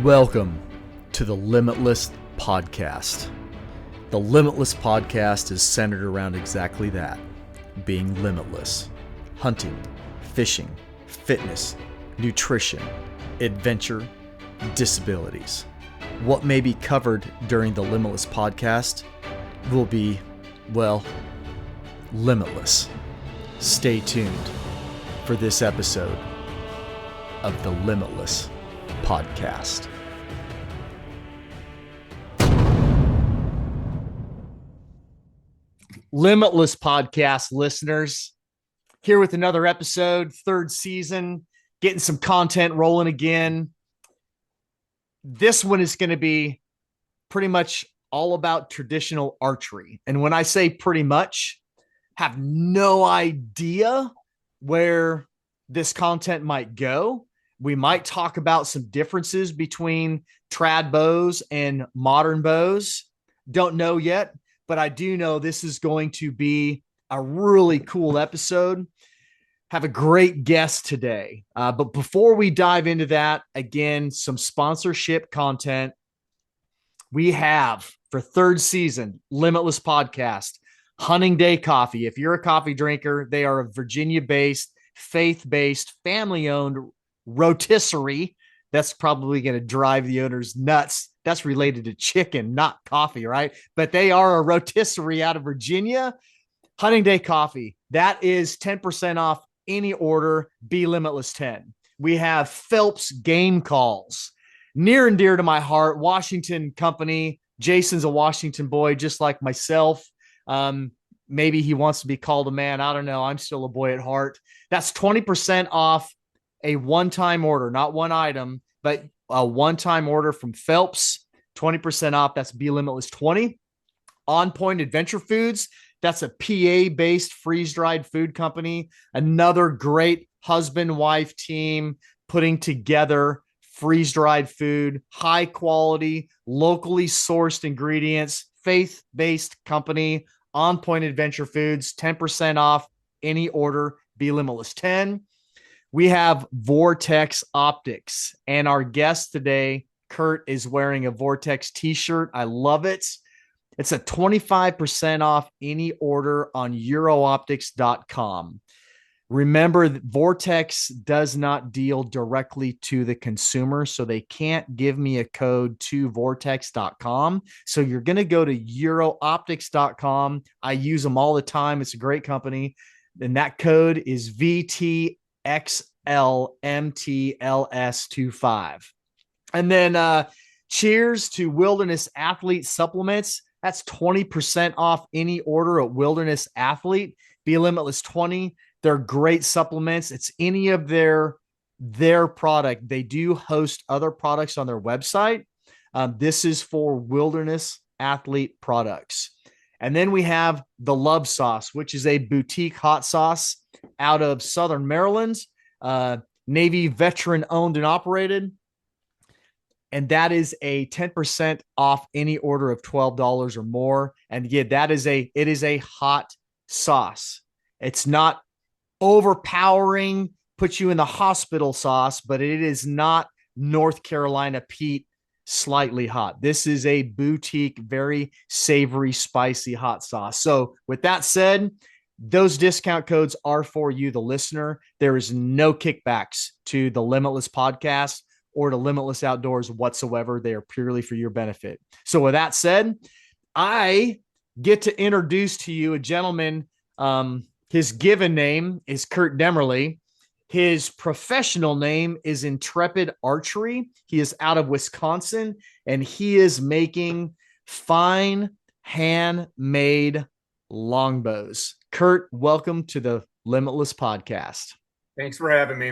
Welcome to the Limitless Podcast. The Limitless Podcast is centered around exactly that, being limitless. Hunting, fishing, fitness, nutrition, adventure, disabilities. What may be covered during the Limitless Podcast will be, well, limitless. Stay tuned for this episode of the Limitless Podcast. Limitless Podcast listeners, here with another episode, third season, getting some content rolling again. This one is going to be pretty much all about traditional archery. And when I say pretty much, have no idea where this content might go. We might talk about some differences between trad bows and modern bows. Don't know yet, but I do know this is going to be a really cool episode. Have a great guest today. But before we dive into that, again, some sponsorship content. We have, for third season, Limitless Podcast, Hunting Day Coffee. If you're a coffee drinker, they are a Virginia-based, faith-based, family-owned rotisserie. That's probably going to drive the owners nuts. That's related to chicken, not coffee, right? But they are a rotisserie out of Virginia. Hunting Day Coffee. That is 10% off any order. Be Limitless 10. We have Phelps Game Calls. Near and dear to my heart. Washington company. Jason's a Washington boy, just like myself. Maybe he wants to be called a man. I don't know. I'm still a boy at heart. That's 20% off a one-time order, not one item, but a one-time order from Phelps, 20% off. That's Be Limitless 20. On Point Adventure Foods. That's a PA-based freeze-dried food company. Another great husband-wife team putting together freeze-dried food, high quality, locally sourced ingredients, faith-based company. On Point Adventure Foods, 10% off any order. Be Limitless 10. We have Vortex Optics, and our guest today, Kurt, is wearing a Vortex t-shirt. I love it. It's a 25% off any order on eurooptics.com. Remember that Vortex does not deal directly to the consumer, so they can't give me a code to vortex.com. So you're going to go to eurooptics.com. I use them all the time. It's a great company. And that code is VTXLMTLS25. And then cheers to Wilderness Athlete Supplements. That's 20% off any order at Wilderness Athlete. Be Limitless 20. They're great supplements. It's any of their product. They do host other products on their website. This is for Wilderness Athlete products. And then we have the Love Sauce, which is a boutique hot sauce out of Southern Maryland, Navy veteran owned and operated. And that is a 10% off any order of $12 or more. And yeah, it is a hot sauce. It's not overpowering, put you in the hospital sauce, but it is not North Carolina Pete slightly hot. This is a boutique, very savory, spicy hot sauce. So with that said, those discount codes are for you, the listener. There is no kickbacks to the Limitless Podcast or to Limitless Outdoors whatsoever. They are purely for your benefit. So with that said, I get to introduce to you a gentleman. His given name is Kurt Demmerly. His professional name is Intrepid Archery. He is out of Wisconsin, and he is making fine handmade longbows. Kurt, welcome to the Limitless Podcast. Thanks for having me.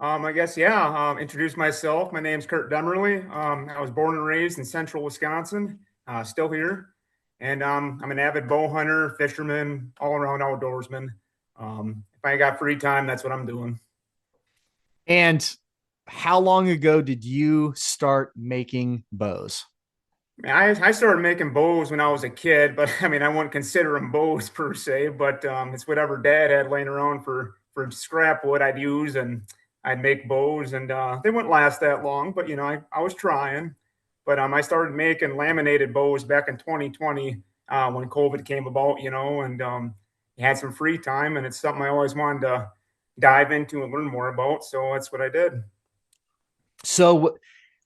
Introduce myself. My name's Kurt Demmerly. I was born and raised in central Wisconsin, still here. And I'm an avid bow hunter, fisherman, all-around outdoorsman. If I got free time, that's what I'm doing. And how long ago did you start making bows? I started making bows when I was a kid, but I wouldn't consider them bows per se, but it's whatever dad had laying around for scrap wood I'd use. And I'd make bows, and they wouldn't last that long, but I was trying. But I started making laminated bows back in 2020 when COVID came about, and had some free time, and it's something I always wanted to dive into and learn more about. So that's what I did. So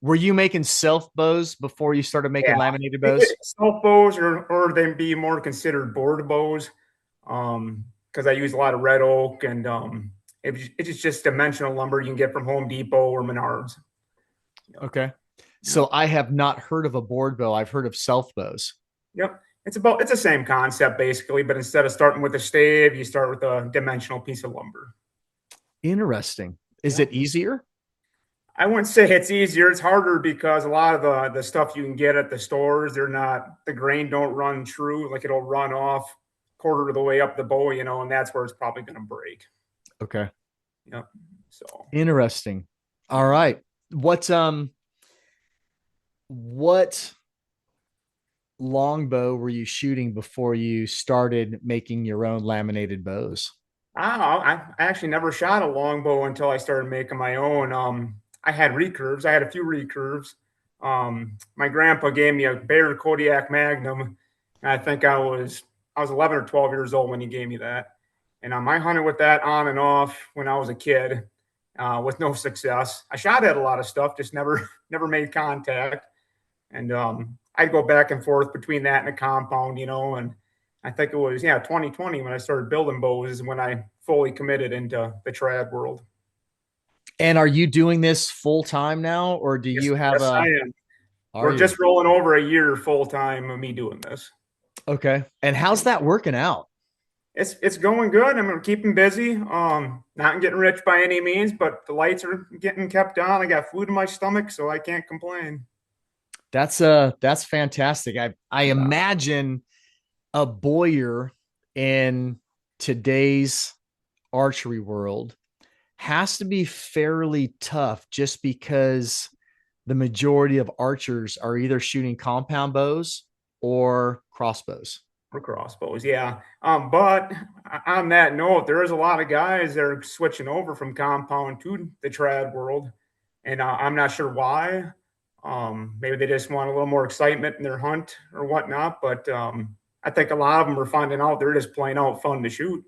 were you making self bows before you started making Yeah, laminated bows? self bows, or they be more considered board bows, because I use a lot of red oak, and it's just dimensional lumber you can get from Home Depot or Menards. Okay. So I have not heard of a board bow. I've heard of self bows. Yep. It's the same concept basically, but instead of starting with a stave, you start with a dimensional piece of lumber. Interesting. Is Yep. it easier? I wouldn't say it's easier. It's harder because a lot of the stuff you can get at the stores, the grain don't run true. Like it'll run off quarter of the way up the bow, and that's where it's probably going to break. Okay. Yep. So Interesting. All right. What longbow were you shooting before you started making your own laminated bows? I actually never shot a longbow until I started making my own. I had recurves. I had a few recurves. My grandpa gave me a Bayer Kodiak Magnum. And I think I was 11 or 12 years old when he gave me that. And I hunted with that on and off when I was a kid, with no success. I shot at a lot of stuff, just never never made contact. And I'd go back and forth between that and a compound, and I think it was 2020 when I started building bows is when I fully committed into the trad world. And are you doing this full time now, or do Yes, you have yes, I a? am. Are We're you just rolling over a year full time of me doing this. okay? And how's that working out? It's going good. I'm keeping busy. Not getting rich by any means, but the lights are getting kept on. I got food in my stomach, so I can't complain. That's fantastic. I Yeah. imagine a bowyer in today's archery world has to be fairly tough just because the majority of archers are either shooting compound bows or crossbows. Or crossbows, yeah. But on that note, there is a lot of guys that are switching over from compound to the trad world, and I'm not sure why. Maybe they just want a little more excitement in their hunt or whatnot. But I think a lot of them are finding out they're just plain out fun to shoot.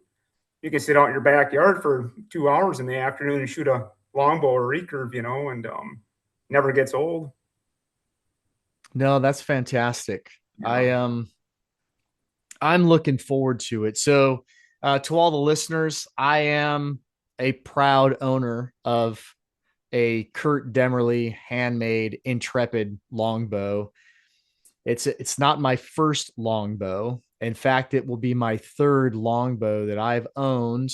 You can sit out in your backyard for 2 hours in the afternoon and shoot a longbow or recurve, and never gets old. No, that's fantastic. Yeah. I'm looking forward to it. So, to all the listeners, I am a proud owner of a Kurt Demmerly handmade Intrepid longbow. It's not my first longbow. In fact, it will be my third longbow that I've owned.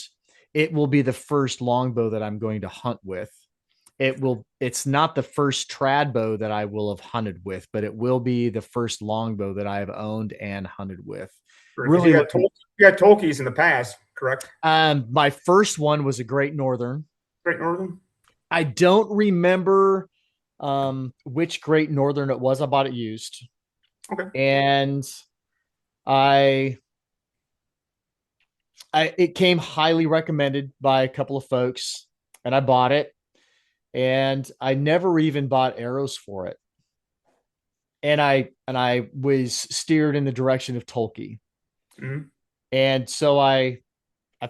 It will be the first longbow that I'm going to hunt with. It's not the first trad bow that I will have hunted with, but it will be the first longbow that I have owned and hunted with. Because Really looking. You got Tolkien's in the past, correct? My first one was a Great Northern. Great Northern. I don't remember which Great Northern it was. I bought it used, Okay. and I it came highly recommended by a couple of folks, and I bought it, and I never even bought arrows for it, and I was steered in the direction of Tolkien, Mm-hmm. and so I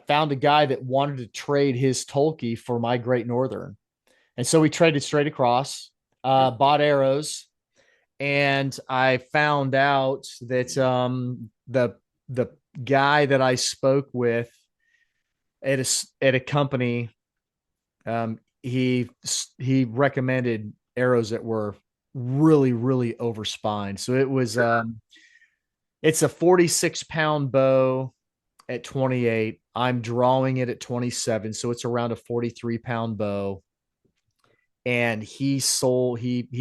found a guy that wanted to trade his Tolkien for my Great Northern, and so we traded straight across, bought arrows, and I found out that the guy that I spoke with at a company, he recommended arrows that were really overspined. So it's a 46-pound bow at 28. I'm drawing it at 27, so it's around a 43-pound bow. And he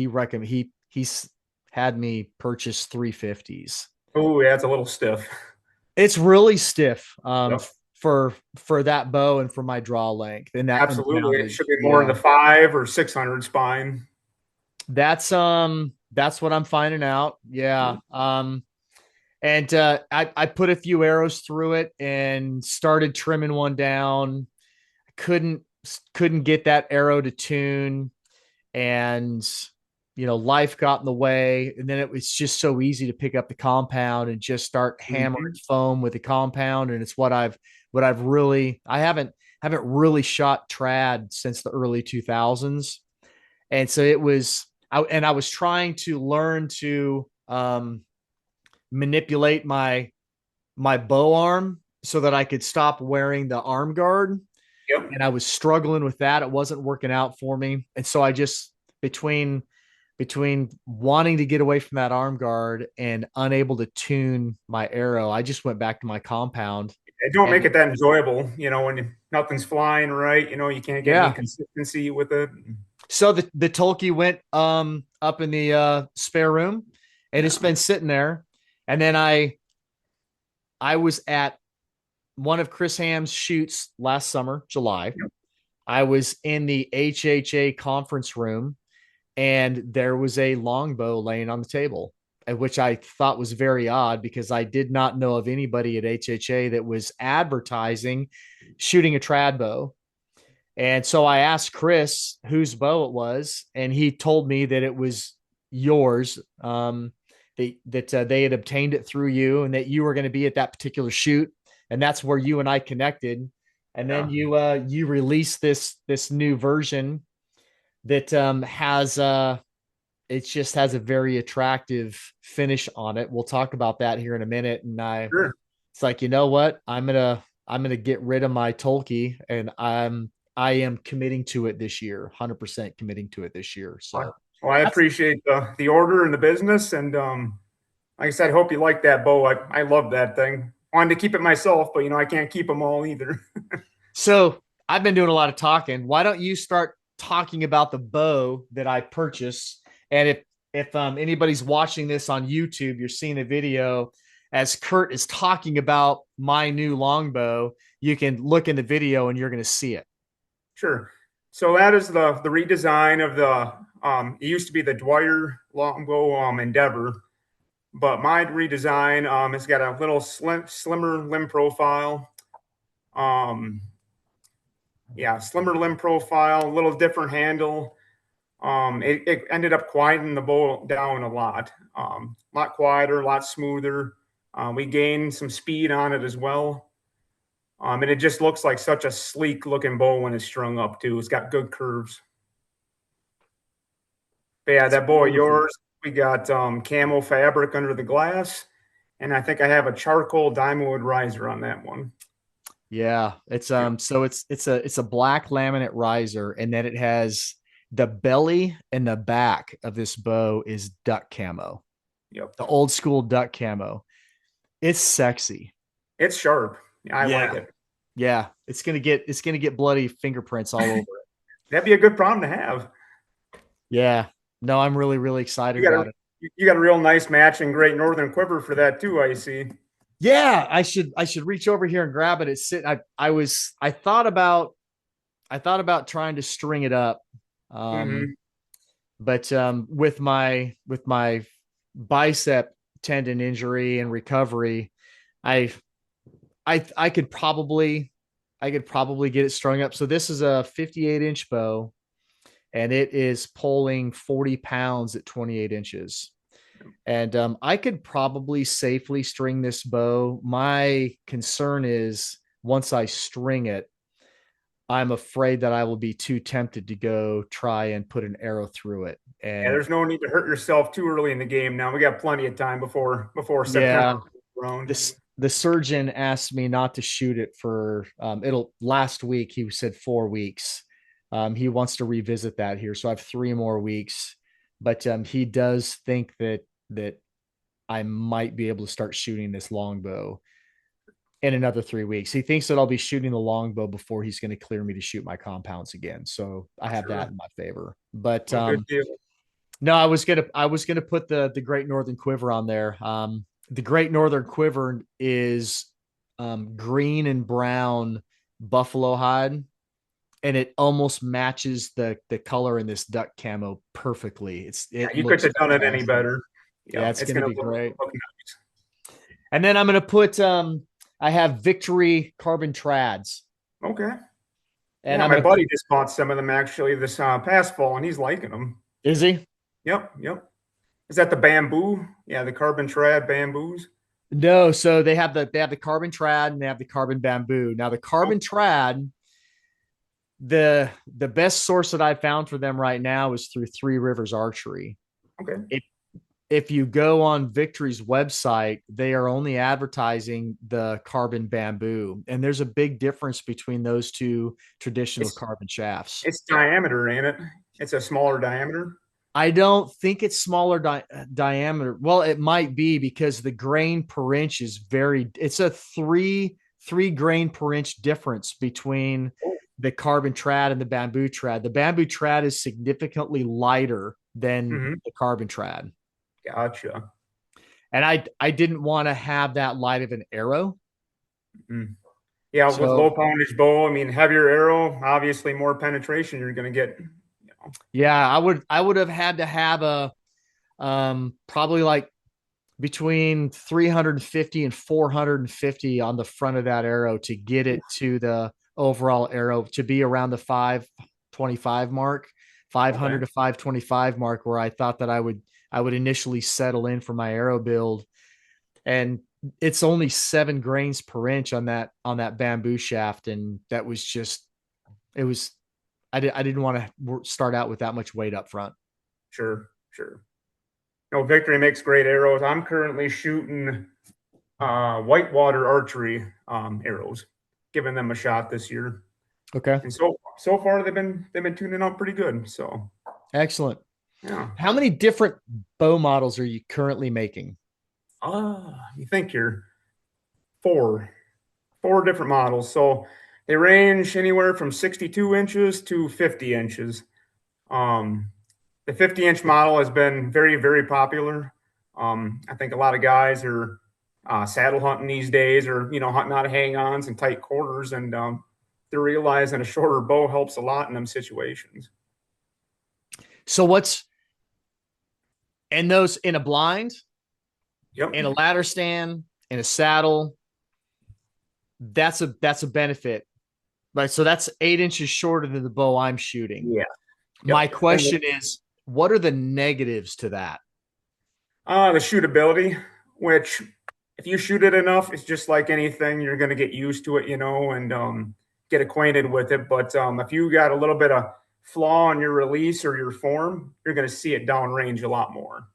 recommend he's had me purchase 350s. Oh, yeah, it's a little stiff. It's really stiff Yep. for that bow and for my draw length and Absolutely. It should poundage. be more in Yeah. the 500 or 600 spine. That's what I'm finding out. Yeah. And I put a few arrows through it and started trimming one down. I couldn't couldn't get that arrow to tune, and life got in the way, and then it was just so easy to pick up the compound and just start hammering Mhm. foam with the compound. And it's what I've really, I haven't really shot trad since the early 2000s. And so I was trying to learn to manipulate my bow arm so that I could stop wearing the arm guard. Yep. And I was struggling with that. It wasn't working out for me. And so I just, between wanting to get away from that arm guard and unable to tune my arrow, I just went back to my compound. It don't make And it that enjoyable, when nothing's flying right, you can't get any yeah, consistency with it. so the Tolkien went up in the spare room, and it's Yeah. been sitting there. And then I was at one of Chris Ham's shoots last summer, July. Yep. I was in the HHA conference room, and there was a longbow laying on the table, which I thought was very odd because I did not know of anybody at HHA that was advertising shooting a trad bow. And so I asked Chris whose bow it was, and he told me that it was yours. That they had obtained it through you, and that you were going to be at that particular shoot, and that's where you and I connected. And then Yeah. you released this new version that has it just has a very attractive finish on it. We'll talk about that here in a minute. And Sure. it's like, you know what? I'm gonna get rid of my Tolkien, and I am committing to it this year, 100% committing to it this year. So Well, I that's appreciate the order and the business, and like I said, I hope you like that bow. I love that thing. Wanted to keep it myself, but I can't keep them all either. so I've been doing a lot of talking. Why don't you start talking about the bow that I purchased? And if anybody's watching this on YouTube, you're seeing a video as Kurt is talking about my new longbow. You can look in the video and you're going to see it. Sure. So that is the redesign of the it used to be the Dwyer Longbow Endeavor, but my redesign it's got a little slimmer limb profile. Um, yeah, slimmer limb profile, a little different handle. It ended up quieting the bow down a lot quieter, a lot smoother. We gained some speed on it as well. And it just looks like such a sleek looking bow when it's strung up too. It's got good curves. But yeah, It's that bow of beautiful. yours, we got camo fabric under the glass, and I think I have a charcoal diamond wood riser on that one. Yeah, it's Yep. so it's a black laminate riser, and then it has the belly and the back of this bow is duck camo, Yep. the old school duck camo. It's sexy. It's sharp. I like Yeah. it. Yeah, it's gonna get bloody fingerprints all over it. That'd be a good problem to have. Yeah. No, I'm really, really excited You got a about it. you got a real nice matching Great Northern quiver for that too, I see. Yeah, I should reach over here and grab it. It's sitting. I thought about trying to string it up. Um, Hmm. but with my bicep tendon injury and recovery, I I could probably get it strung up. So this is a 58-inch bow, and it is pulling 40 pounds at 28 inches. And I could probably safely string this bow. My concern is once I string it, I'm afraid that I will be too tempted to go try and put an arrow through it. Yeah, And there's no need to hurt yourself too early in the game. Now we got plenty of time before September yeah, comes around. the surgeon asked me not to shoot it for it'll last week. He said 4 weeks. He wants to revisit that here, so I have 3 more weeks. But he does think that I might be able to start shooting this longbow in another 3 weeks. He thinks that I'll be shooting the longbow before he's going to clear me to shoot my compounds again. So I have that Sure. in my favor. But Well, good deal. no, I was gonna put the Great Northern Quiver on there. The Great Northern Quiver is green and brown buffalo hide, and it almost matches the color in this duck camo perfectly. Yeah, It you couldn't looks have done it any awesome. better. Yeah, Yeah, it's it's gonna gonna be great. look nice. And then I'm gonna put I have Victory carbon trads, Okay. And Yeah, I'm my going to put, buddy just bought some of them actually this past fall, and he's liking them. is he? Yep, yep. Is that the bamboo? Yeah, the carbon trad bamboos. No. So they have the carbon trad and they have the carbon bamboo. Now the Oh, carbon trad, the best source that I found for them right now is through Three Rivers Archery. okay. If you go on Victory's website, they are only advertising the carbon bamboo. And there's a big difference between those two traditional It's carbon shafts. it's diameter, ain't it? It's a smaller diameter. I don't think it's smaller diameter. Well, it might be because the grain per inch is it's a three grain per inch difference between Oh, the carbon trad and the bamboo trad. The bamboo trad is significantly lighter than mm-hmm. the carbon trad. Gotcha. And I didn't want to have that light of an arrow. Mm. Yeah, with low So poundage bow, I mean, heavier arrow, obviously more penetration you're going to get. yeah, I would have had to have a probably like between 350 and 450 on the front of that arrow to get it to the overall arrow to be around the 525 mark, 500 Okay. to 525 mark, where I thought that I would initially settle in for my arrow build. And it's only 7 grains per inch on that bamboo shaft. And that was just, it was, I didn't want to start out with that much weight up front. Sure, sure. No, Victory makes great arrows. I'm currently shooting whitewater archery arrows, giving them a shot this year. Okay. And so far they've been tuning out pretty good. So Excellent. yeah. How many different bow models are you currently making? You think you're four different models. So they range anywhere from 62 inches to 50 inches. The 50-inch model has been very, very popular. I think a lot of guys are saddle hunting these days, or hunting out of hang-ons and tight quarters, and they're realizing a shorter bow helps a lot in them situations. So what's in those in a blind, Yep. in a ladder stand, in a saddle? That's a benefit. Right. So that's 8 inches shorter than the bow I'm shooting. Yeah. My Yep. And question is, what are the negatives to that? the shootability, which if you shoot it enough, it's just like anything. You're going to get used to it, and get acquainted with it. But if you got a little bit of flaw in your release or your form, you're going to see it downrange a lot more,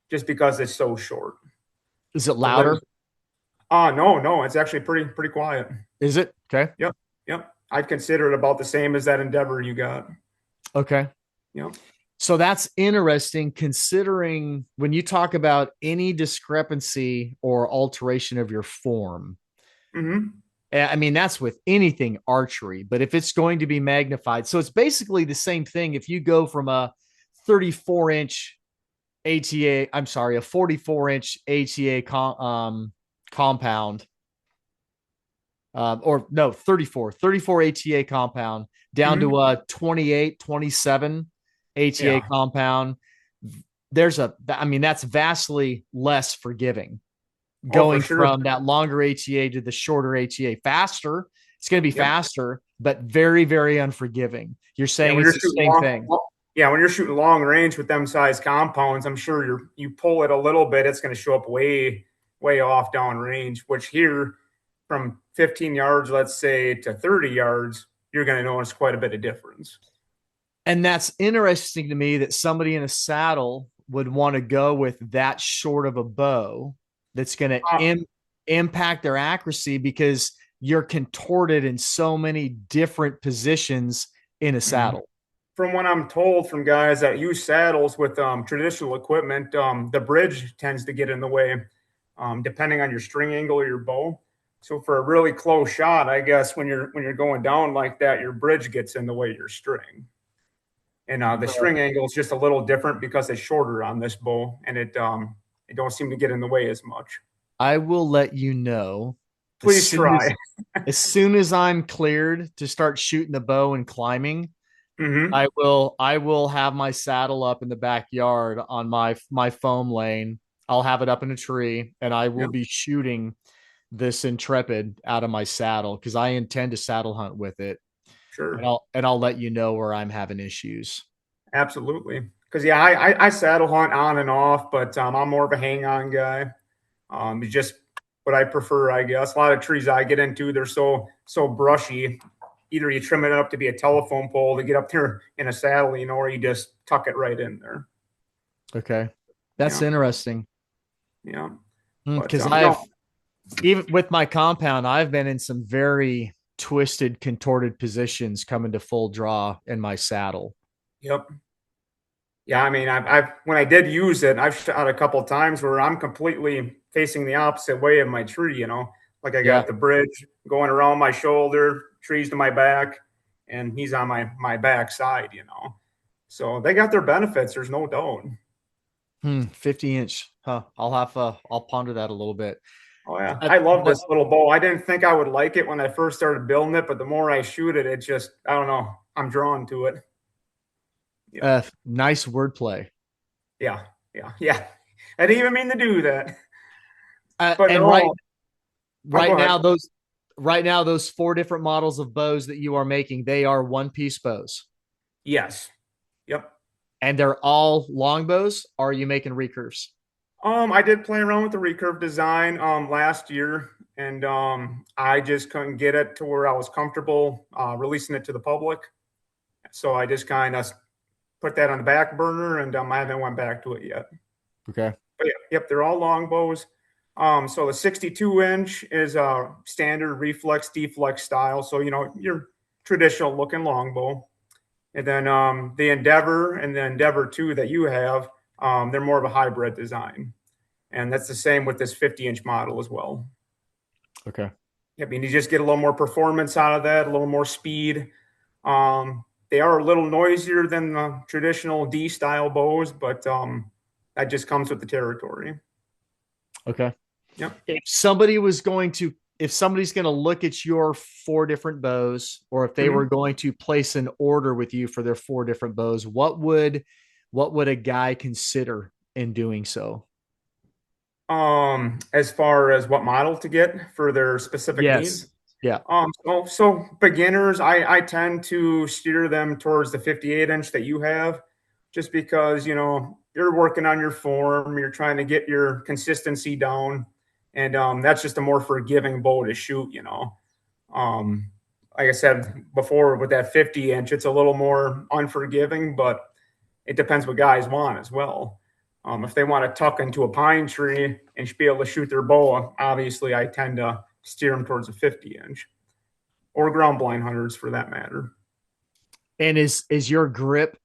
just because it's so short. Is it The limbs. louder? No, it's actually pretty quiet. Is it? Okay. Yep, yep. I'd consider it about the same as that Endeavor you got. Okay. Yep. So that's interesting, considering when you talk about any discrepancy or alteration of your form. Mm-hmm. I mean, that's with anything archery, but if it's going to be magnified, so it's basically the same thing. If you go from a 34-inch ATA, I'm sorry, a 44-inch ATA compound, or no, 34 ATA compound down Mm-hmm. to a 28, 27 ATA Yeah. compound, I mean, that's vastly less forgiving. Oh, for Going sure. from that longer ATA to the shorter ATA, faster. It's going to be Yep. faster, but very, very unforgiving. You're Yeah, saying when it's you're the shooting same thing. yeah, when you're shooting long range with them size compounds, I'm sure you pull it a little bit, it's going to show up way, way off down range. Which here, from 15 yards, let's say, to 30 yards, you're going to notice quite a bit of difference. And that's interesting to me that somebody in a saddle would want to go with that short of a bow that's going to impact their accuracy, because you're contorted in so many different positions in a saddle. From what I'm told from guys that use saddles with traditional equipment, the bridge tends to get in the way, depending on your string angle or your bow. So for a really close shot, I guess when you're going down like that, your bridge gets in the way of your string. And the string angle is just a little different because it's shorter on this bow, and it don't seem to get in the way as much. I will let you know. Please try. As soon as I'm cleared to start shooting the bow and climbing, Mm-hmm. I will have my saddle up in the backyard on my foam lane. I'll have it up in a tree, and I will Yep. be shooting this Intrepid out of my saddle, because I intend to saddle hunt with it. Sure. and I'll let you know where I'm having issues. Absolutely. Because yeah, I saddle hunt on and off, but I'm more of a hang on guy. It's just what I prefer, I guess. A lot of trees I get into, they're so brushy. Either you trim it up to be a telephone pole to get up there in a saddle, or you just tuck it right in there. Okay. That's Yeah, interesting. yeah. But Because no, even with my compound, I've been in some very twisted, contorted positions coming to full draw in my saddle. yep. Yeah, I mean, I've when I did use it, I've shot a couple times where I'm completely facing the opposite way of my tree. Like I Yeah. got the bridge going around my shoulder, trees to my back, and he's on my back side. So they got their benefits. There's no doubt. 50 inch. Huh. I'll ponder that a little bit. Oh yeah, I love But this little bow. I didn't think I would like it when I first started building it, but the more I shoot it, it just I don't know. I'm drawn to it. Yeah, nice wordplay. yeah, yeah, yeah. I didn't even mean to do that, but And right no. Oh, go right ahead. now those four different models of bows that you are making, they are one piece bows. Yes. Yep. And they're all longbows. Or are you making recurves? I did play around with the recurve design last year, and I just couldn't get it to where I was comfortable releasing it to the public. So I just kind of put that on the back burner, and I haven't went back to it yet. Okay. But yeah, yep, they're all longbows. So the 62-inch is a standard reflex deflex style. So your traditional looking longbow, and then the Endeavor and the Endeavor 2 that you have, they're more of a hybrid design. And that's the same with this 50-inch model as well. Okay. I mean, you just get a little more performance out of that, a little more speed. They are a little noisier than the traditional D style bows, but that just comes with the territory. Okay. Yep. If somebody's going to look at your four different bows, or if they were Mm-hmm. going to place an order with you for their four different bows, what would a guy consider in doing so? As far as what model to get for their specific Yes. needs. Yeah. So beginners, I tend to steer them towards the 58-inch that you have, just because you're working on your form, you're trying to get your consistency down, and that's just a more forgiving bow to shoot. Um, like I said before, with that 50-inch, it's a little more unforgiving, but it depends what guys want as well. If they want to tuck into a pine tree and be able to shoot their bow, obviously I tend to steer them towards a 50-inch, or ground blind hunters for that matter. And is your grip,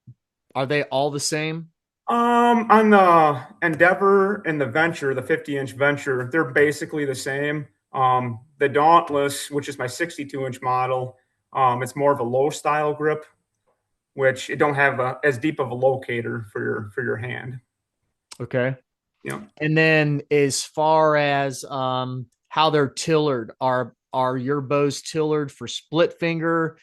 are they all the same? On the Endeavor and the Venture, the 50-inch Venture, they're basically the same. The Dauntless, which is my 62-inch model, it's more of a low style grip, which it don't have as deep of a locator for your hand. Okay. Yeah. And then as far as how they're tillered, are your bows tillered for split finger,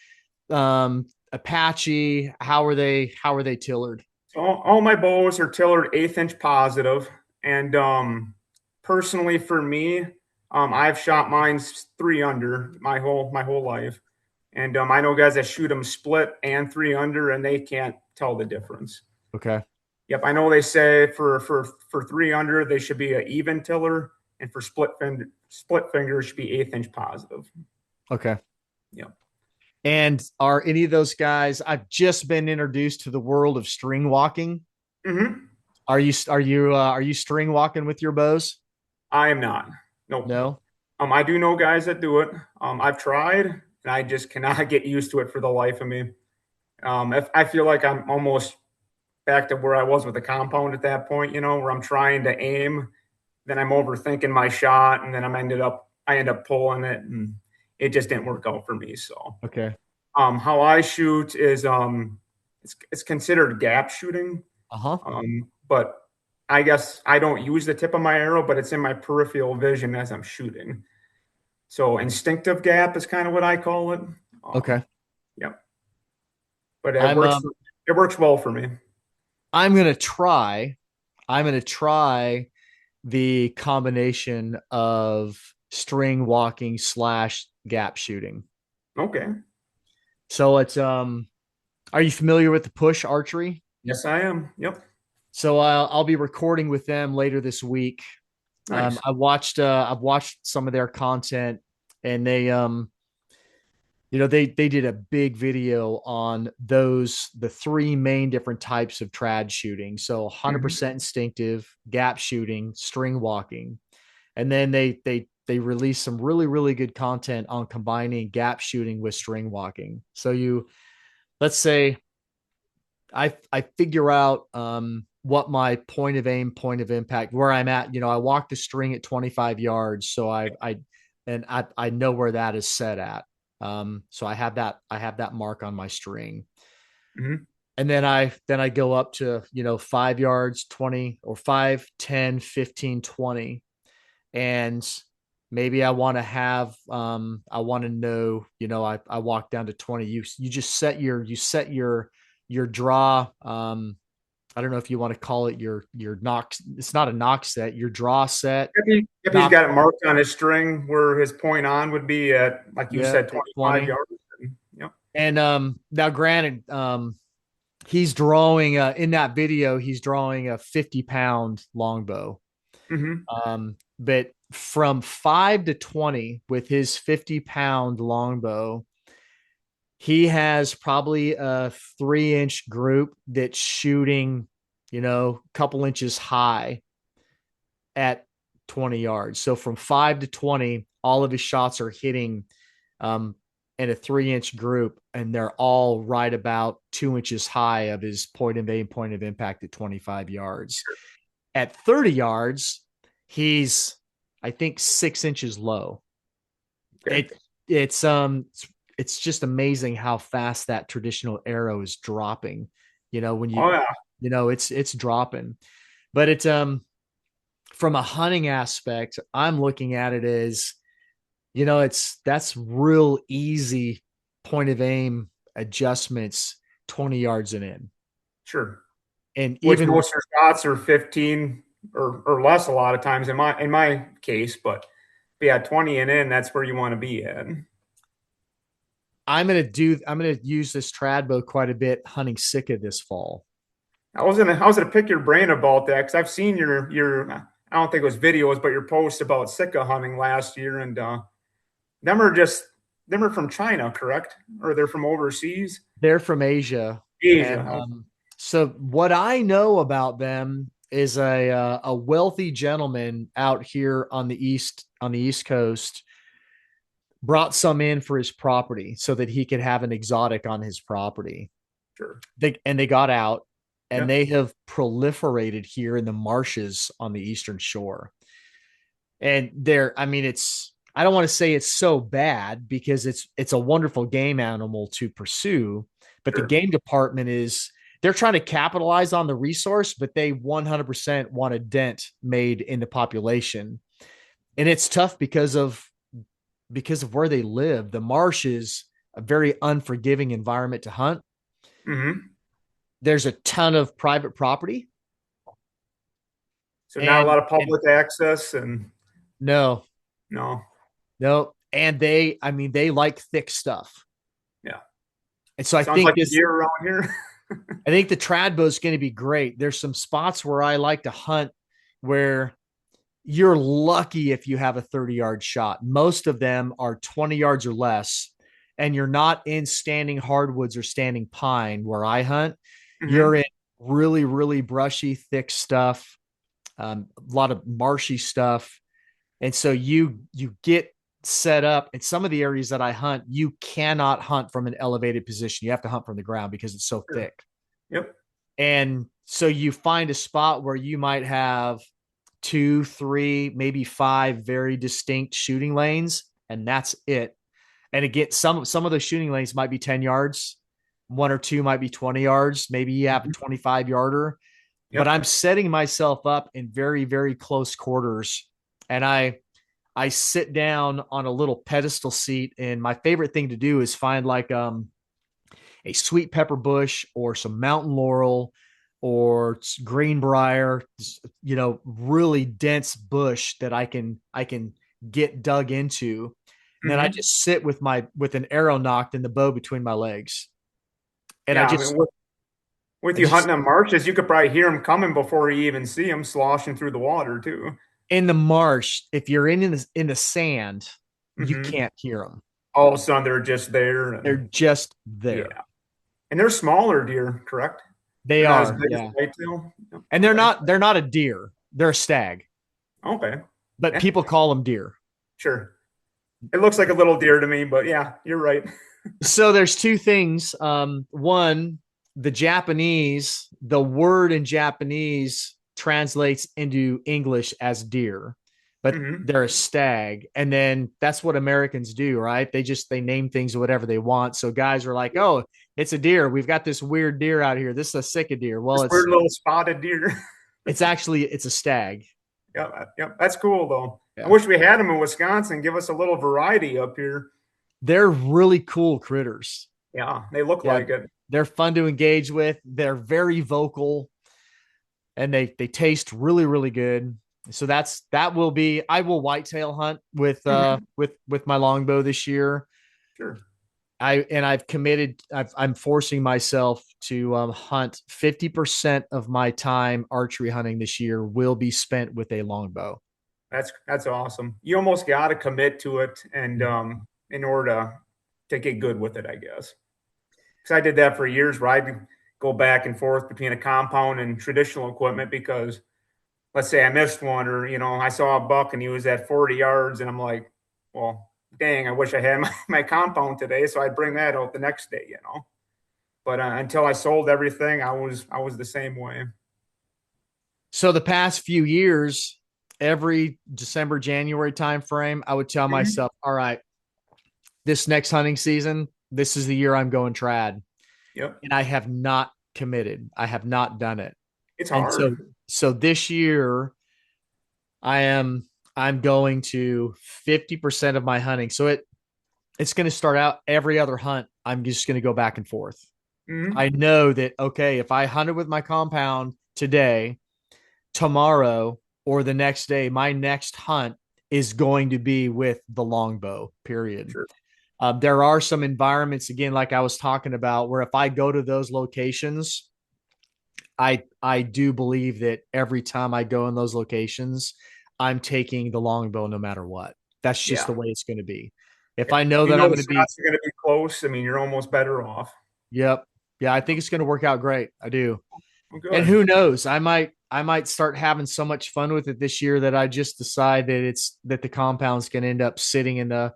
Apache? How are they tillered? So all my bows are tillered 1/8 inch positive, and personally for me, I've shot mine 3 under my whole life, and I know guys that shoot them split and 3 under, and they can't tell the difference. Okay. Yep, I know they say for 3 under they should be an even tiller, and for split finger should be 1/8 inch positive. Okay. Yep. And are any of those guys? I've just been introduced to the world of string walking. Mm-hmm. Are you string walking with your bows? I am not. Nope. No. I do know guys that do it. I've tried, and I just cannot get used to it for the life of me. If I feel like I'm almost back to where I was with the compound at that point, where I'm trying to aim, then I'm overthinking my shot, and then I end up pulling it, and it just didn't work out for me. So, Okay. how I shoot is it's considered gap shooting, Uh-huh. but I guess I don't use the tip of my arrow, but it's in my peripheral vision as I'm shooting. So instinctive gap is kind of what I call it. Okay. Yeah, but it I'm works. um It works well for me. I'm gonna try. I'm gonna try the combination of string walking slash gap shooting. Okay. So it's are you familiar with the push archery? Yes, I am. Yep. So I'll be recording with them later this week. Nice. I've watched some of their content, and they did a big video on the three main different types of trad shooting. So Hmm. 100% instinctive, gap shooting, string walking. And then they released some really good content on combining gap shooting with string walking. So let's say I figure out what my point of aim, point of impact, where I'm at. I walk the string at 25 yards, so I know where that is set at. So I have that mark on my string, Hmm. and then I go up to 5 yards, 20 or 5, 10, 15, 20, and maybe I want to know, I walk down to 20. You just set your draw. I don't know if you want to call it your knock. It's not a knock set, your draw set. If he's Knock, got it marked on his string where his point on would be at, like you yeah, said, at 25 20. yards. Yep. And now granted, he's drawing in that video, he's drawing a 50-pound longbow. Hmm. But from 5 to 20 with his 50-pound longbow, he has probably a 3-inch group that's shooting, a couple inches high at 20 yards. So from 5 to 20, all of his shots are hitting in a 3-inch group, and they're all right about 2 inches high of his point of aim, point of impact at 25 yards. At 30 yards, he's, I think, 6 inches low. Okay. It it's just amazing how fast that traditional arrow is dropping. When Oh yeah. it's dropping. But it's from a hunting aspect, I'm looking at it as, that's real easy point of aim adjustments 20 yards and in. Sure. And Which even most of your shots are 15 or less a lot of times in my case, but yeah, 20 and in, that's where you want to be at. I'm gonna use this trad bow quite a bit hunting Sika this fall. I was gonna pick your brain about that because I've seen your I don't think it was videos, but your post about Sika hunting last year, and them are just them are from China, correct? Or they're from overseas? They're from Asia, Asia. and Oh, so what I know about them is a wealthy gentleman out here on the East Coast brought some in for his property so that he could have an exotic on his property. sure. They got out, and Yep. they have proliferated here in the marshes on the eastern shore. And I mean, I don't want to say it's so bad because it's a wonderful game animal to pursue, but the Sure. game department they're trying to capitalize on the resource, but they 100% want a dent made in the population. And it's tough because of where they live. The marsh is a very unforgiving environment to hunt. Hmm. There's a ton of private property, So not a and lot of public access, and no, no. no, and I mean, they like thick stuff. Yeah. And so Sounds like the deer around here. I think the trad bow is going to be great. There's some spots where I like to hunt where you're lucky if you have a 30-yard shot. Most of them are 20 yards or less, and you're not in standing hardwoods or standing pine where I hunt. You're Hmm. in really brushy, thick stuff, a lot of marshy stuff. And so you get set up in some of the areas that I hunt. You cannot hunt from an elevated position. You have to hunt from the ground because it's so Sure. thick. Yep. And so you find a spot where you might have two, three, maybe five very distinct shooting lanes, and that's it. And again, some of those shooting lanes might be 10 yards, one or two might be 20 yards, maybe you have a Mhm. 25 yarder, but Yep. I'm setting myself up in very close quarters. And I sit down on a little pedestal seat, and my favorite thing to do is find like a sweet pepper bush or some mountain laurel or greenbrier, really dense bush that I can get dug into. And then I Hmm. just sit with an arrow nocked and the bow between my legs. And Yeah, I mean, with I you just hunting on marshes, you could probably hear them coming before you even see them sloshing through the water too. in the marsh, if you're in the sand, you Hmm. can't hear them. All of a sudden, they're just there, They're and just there. yeah, and they're smaller deer, correct? They They're not as are, big as yeah. whitetail. Yep. And Okay. they're not a deer. They're a stag, Okay. but Yeah, people call them deer. sure. It looks like a little deer to me, but yeah, you're right. So there's two things. One, the word in Japanese translates into English as deer, but Hmm. they're a stag. And then that's what Americans do, right? They name things whatever they want. So guys are like, oh, it's a deer. We've got this weird deer out here. This is a sick deer. Well, This weird little spotted deer. it's a stag. Yep. That's cool though. I Yeah. wish we had them in Wisconsin. Give us a little variety up here. They're really cool critters. Yeah, they look Yeah. like it. They're fun to engage with. They're very vocal and they taste really, really good. So that will be I will whitetail hunt Hmm. with my longbow this year. Sure. I'm forcing myself to hunt 50% of my time archery hunting this year will be spent with a longbow. That's awesome. You almost got to commit to it, and in order to get good with it, I guess. Because I did that for years, where I'd go back and forth between a compound and traditional equipment. Because let's say I missed one, or I saw a buck and he was at 40 yards, and I'm like, well, dang, I wish I had my compound today, so I'd bring that out the next day. But until I sold everything, I was the same way. So the past few years, every December, January timeframe, I would tell Mhm. myself, all right, this next hunting season, this is the year I'm going trad. Yep, And I have not committed. I have not done it. it's And hard. so this year I am I'm going to 50% of my hunting. So it's going to start out every other hunt. I'm just going to go back and forth. I Hmm. know that okay, if I hunted with my compound today, tomorrow or the next day, my next hunt is going to be with the longbow, period. Sure. There are some environments, again, like I was talking about, where if I go to those locations, I do believe that every time I go in those locations, I'm taking the longbow no matter what. That's just the Yeah. way it's going to be. If If I know you that know I'm the going to be, shots are going to be close, I mean, you're almost better off. yep, yeah, I think it's going to work out great. I do. Well, And good. who knows? I might start having so much fun with it this year that I just decide that the compound's going to end up sitting in the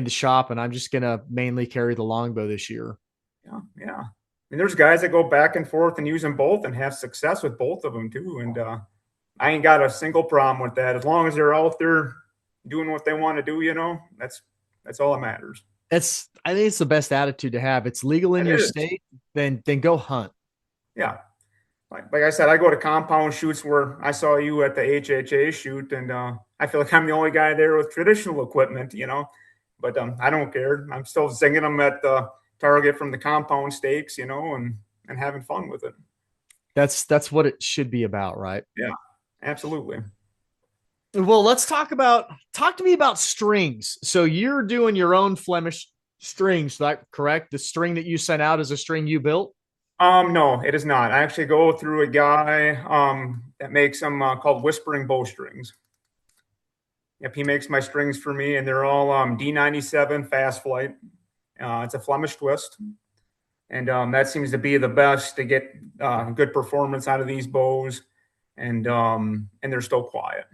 shop, and I'm just going to mainly carry the longbow this year. Yeah, yeah. And there's guys that go back and forth and use them both and have success with both of them too. And I ain't got a single problem with that. As long as they're out there doing what they want to do, that's all that matters. I think it's the best attitude to have. It's legal in It your is. state, then go hunt. Yeah. Like I said, I go to compound shoots where I saw you at the HHA shoot, and I feel like I'm the only guy there with traditional equipment. But I don't care. I'm still zinging them at the target from the compound stakes, and having fun with it. That's what it should be about, right? Yeah, absolutely. Well, talk to me about strings. So you're doing your own Flemish strings, that correct? The string that you sent out is a string you built? No, it is not. I actually go through a guy that makes them called Whispering Bowstrings. Yep, he makes my strings for me, and they're all D97 Fast Flight. It's a Flemish twist, and that seems to be the best to get good performance out of these bows, and they're still quiet.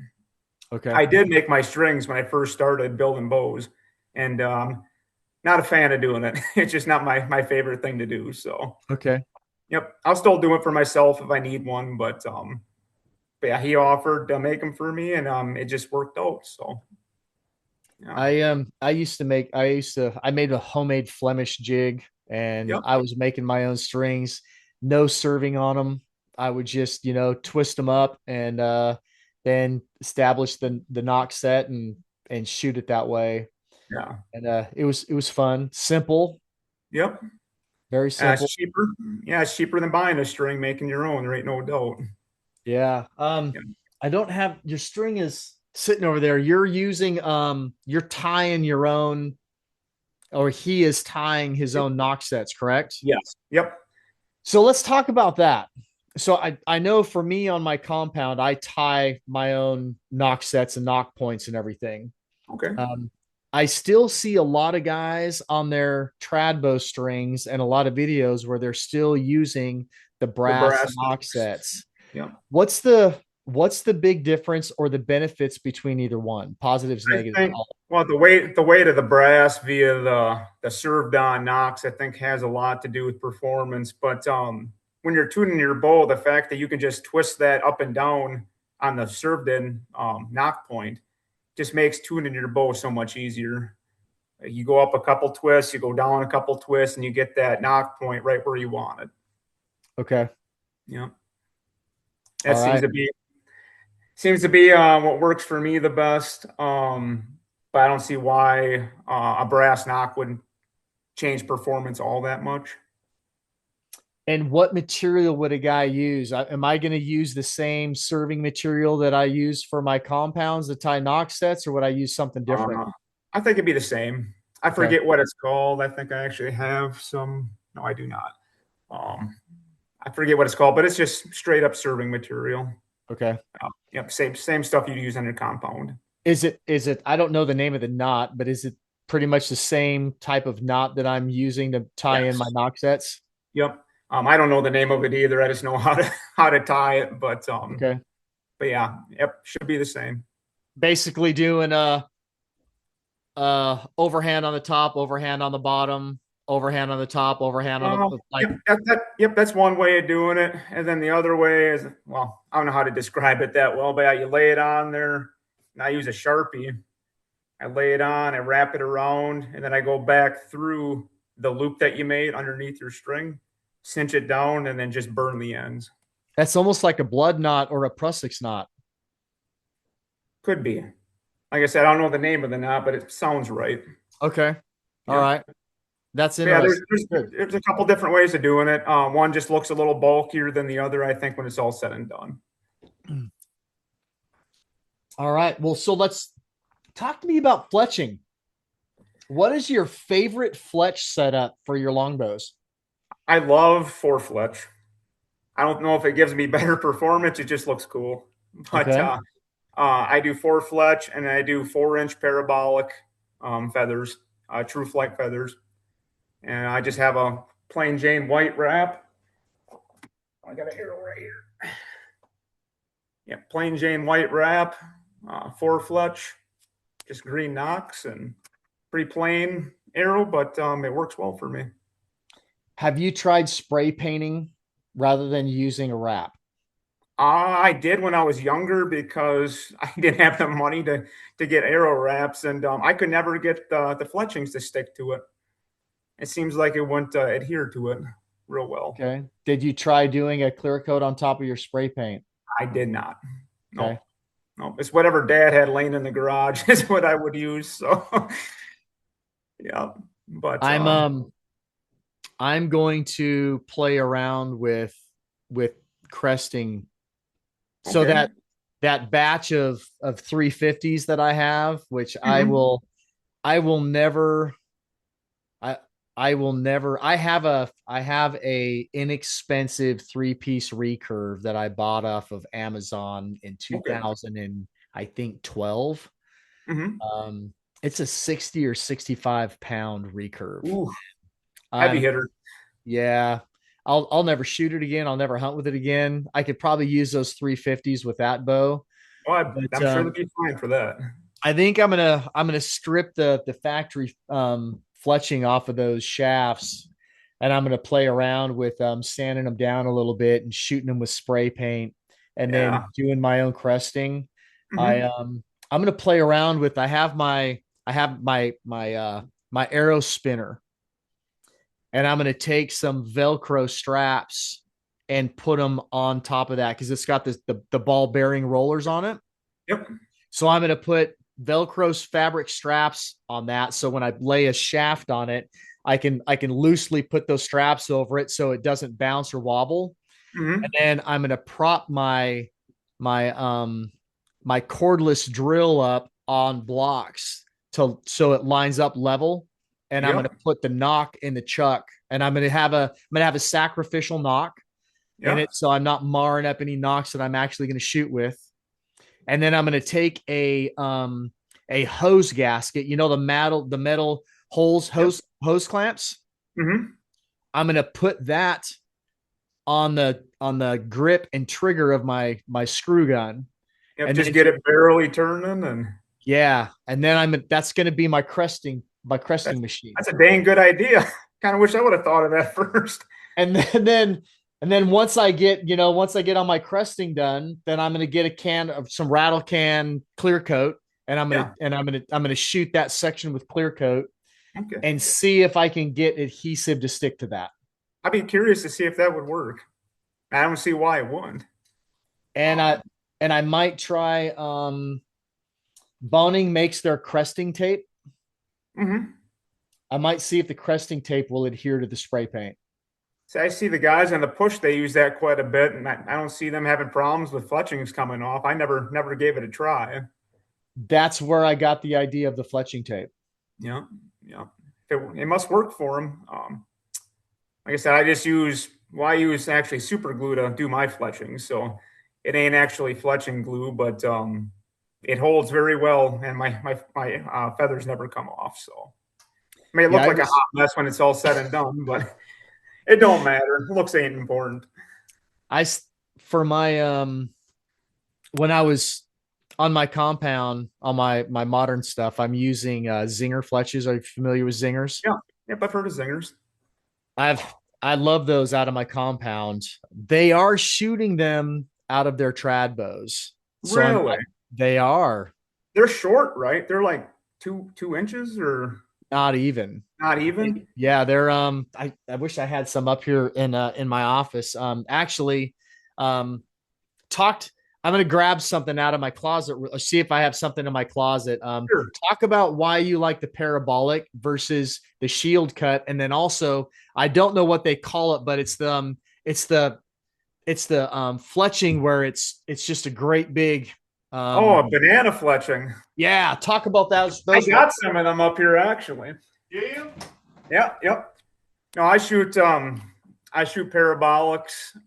Okay. I did make my strings when I first started building bows, and not a fan of doing it. It's just not my favorite thing to do. So, Okay. yep, I'll still do it for myself if I need one, but yeah, he offered to make them for me, and it just worked out. So, yeah, I made a homemade Flemish jig and yep, I was making my own strings, no serving on them. I would just, twist them up and then establish the knock set and shoot it that way. yeah, And it was fun, simple, yep. very It's simple. cheaper. Yeah, it's cheaper than buying a string, making your own. There ain't no doubt. Yeah. Yeah. I don't have your string is. sitting over there, you're tying your own, or he is tying his Yep. own knock sets, correct? Yes. Yep. So let's talk about that. So I know for me on my compound, I tie my own knock sets and knock points and everything. Okay. Um, I still see a lot of guys on their trad bow strings and a lot of videos where they're still using the The brass brass knock knucks. sets. Yep. What's the big difference or the benefits between either one? Positives, I negatives, think all. well the weight of the brass via the served on knocks I think has a lot to do with performance. But when you're tuning your bow, the fact that you can just twist that up and down on the served in knock point just makes tuning your bow so much easier. You go up a couple twists, you go down a couple twists, and you get that knock point right where you want it. Okay. Yeah, that All seems right. to be what works for me the best. But I don't see why a brass knock would change performance all that much. And what material would a guy use? Am I going to use the same serving material that I use for my compounds to tie knock sets, or would I use something different? I think it'd be the same. I Okay. forget what it's called. I think I actually have some. No, I do not. Um, I forget what it's called, but it's just straight up serving material. Okay. Yep, same stuff you'd use on your compound. Is it, I don't know the name of the knot, but is it pretty much the same type of knot that I'm using to tie in my Yes. knock sets? Yep. I don't know the name of it either. I just know how to tie it. Okay. But yeah, yep, should be the same. Basically doing overhand on the top, overhand on the bottom, overhand on the top, overhand on the like. Yep, that's one way of doing it. And then the other way is, well, I don't know how to describe it that well, but yeah, you lay it on there. And I use a Sharpie. I lay it on, I wrap it around, and then I go back through the loop that you made underneath your string, cinch it down, and then just burn the ends. That's almost like a blood knot or a Prusik knot. Could be. Like I said, I don't know the name of the knot, but it sounds right. Okay. All Yep. right. That's But yeah, there's, interesting. there's Good. there's a couple different ways of doing it. One just looks a little bulkier than the other, I think, when it's all said and done. All right. Well, so let's talk to me about fletching. What is your favorite fletch setup for your longbows? I love four fletch. I don't know if it gives me better performance. It just looks cool. But Okay. I do four fletch and I do 4-inch parabolic feathers, true flight feathers. And I just have a plain Jane white wrap. I got an arrow right here. Yeah, plain Jane white wrap, four fletch, just green knocks and pretty plain arrow, but it works well for me. Have you tried spray painting rather than using a wrap? I did when I was younger because I didn't have the money to get arrow wraps, and I could never get the fletchings to stick to it. It seems like it wouldn't adhere to it real well. Okay. Did you try doing a clear coat on top of your spray paint? I did not. Okay. No, no. It's whatever Dad had laying in the garage is what I would use. So, yeah. But I'm I'm going to play around with cresting. So okay. that batch of 350s that I have, which Mhm. I will never I I will never I have a inexpensive three-piece recurve that I bought off of Amazon in Okay. 2000 and I think 12. Hmm. Um it's a 60 or 65 pound recurve. Ooh, heavy I'm hitter. Yeah. I'll never shoot it again. I'll never hunt with it again. I could probably use those 350s with that bow. Well, But I'm sure they'd be fine for that. I think I'm gonna strip the factory fletching off of those shafts, and I'm gonna play around with sanding them down a little bit and shooting them with spray paint, and Yeah. then doing my own cresting. I Hmm. I'm gonna play around with. I have my arrow spinner, and I'm gonna take some Velcro straps and put them on top of that because it's got the ball bearing rollers on it. Yep. So I'm going to put Velcro fabric straps on that. So when I lay a shaft on it, I can loosely put those straps over it so it doesn't bounce or wobble. And Hmm. then I'm going to prop my my cordless drill up on blocks so it lines up level. And I'm going Yep. to put the knock in the chuck, and I'm going to have a sacrificial knock in Yep. it, so I'm not marring up any knocks that I'm actually going to shoot with. And then I'm going to take a hose gasket, the metal Yep. hose clamps. Mm-hmm. I'm going to put that on the grip and trigger of my screw gun. Yep. And Just then get it barely turning, and yeah, and then that's going to be my cresting that's machine. that's a dang good idea. Kind of wish I would have thought of that first. And then once I get on my cresting done, then I'm going to get a can of some rattle can clear coat, and Yeah. I'm going to shoot that section with clear coat Okay. and see if I can get adhesive to stick to that. I'd be curious to see if that would work. I don't see why it wouldn't. And I Um, and I might try Boning makes their cresting tape. mhm. I might see if the cresting tape will adhere to the spray paint. So I see the guys on the push, they use that quite a bit, and I don't see them having problems with fletchings coming off. I never gave it a try. That's where I got the idea of the fletching tape. Yeah, yeah. It must work for them. Like I said, I use actually super glue to do my fletching, so it ain't actually fletching glue, but it holds very well, and my feathers never come off. So I mean, it Yeah, looked I like a just hot mess when it's all said and done, but it don't matter. Looks ain't important. I for my when I was on my compound on my modern stuff, I'm using Zinger fletches. Are you familiar with Zingers? Yeah, yep. I've heard of zingers. I've I love those out of my compound. They are shooting them out of their trad bows. So Really? they are They're short, right? They're like two inches or not even. not even. Yeah, they're I wish I had some up here in my office. Actually um talked I'm going to grab something out of my closet, see if I have something in my closet. Sure. Talk about why you like the parabolic versus the shield cut, and then also I don't know what they call it, but it's the fletching where it's just a great big Oh, a banana fletching. yeah. Talk about I those got some of them up here actually. Do you? Yeah, yep. No, I shoot parabolics.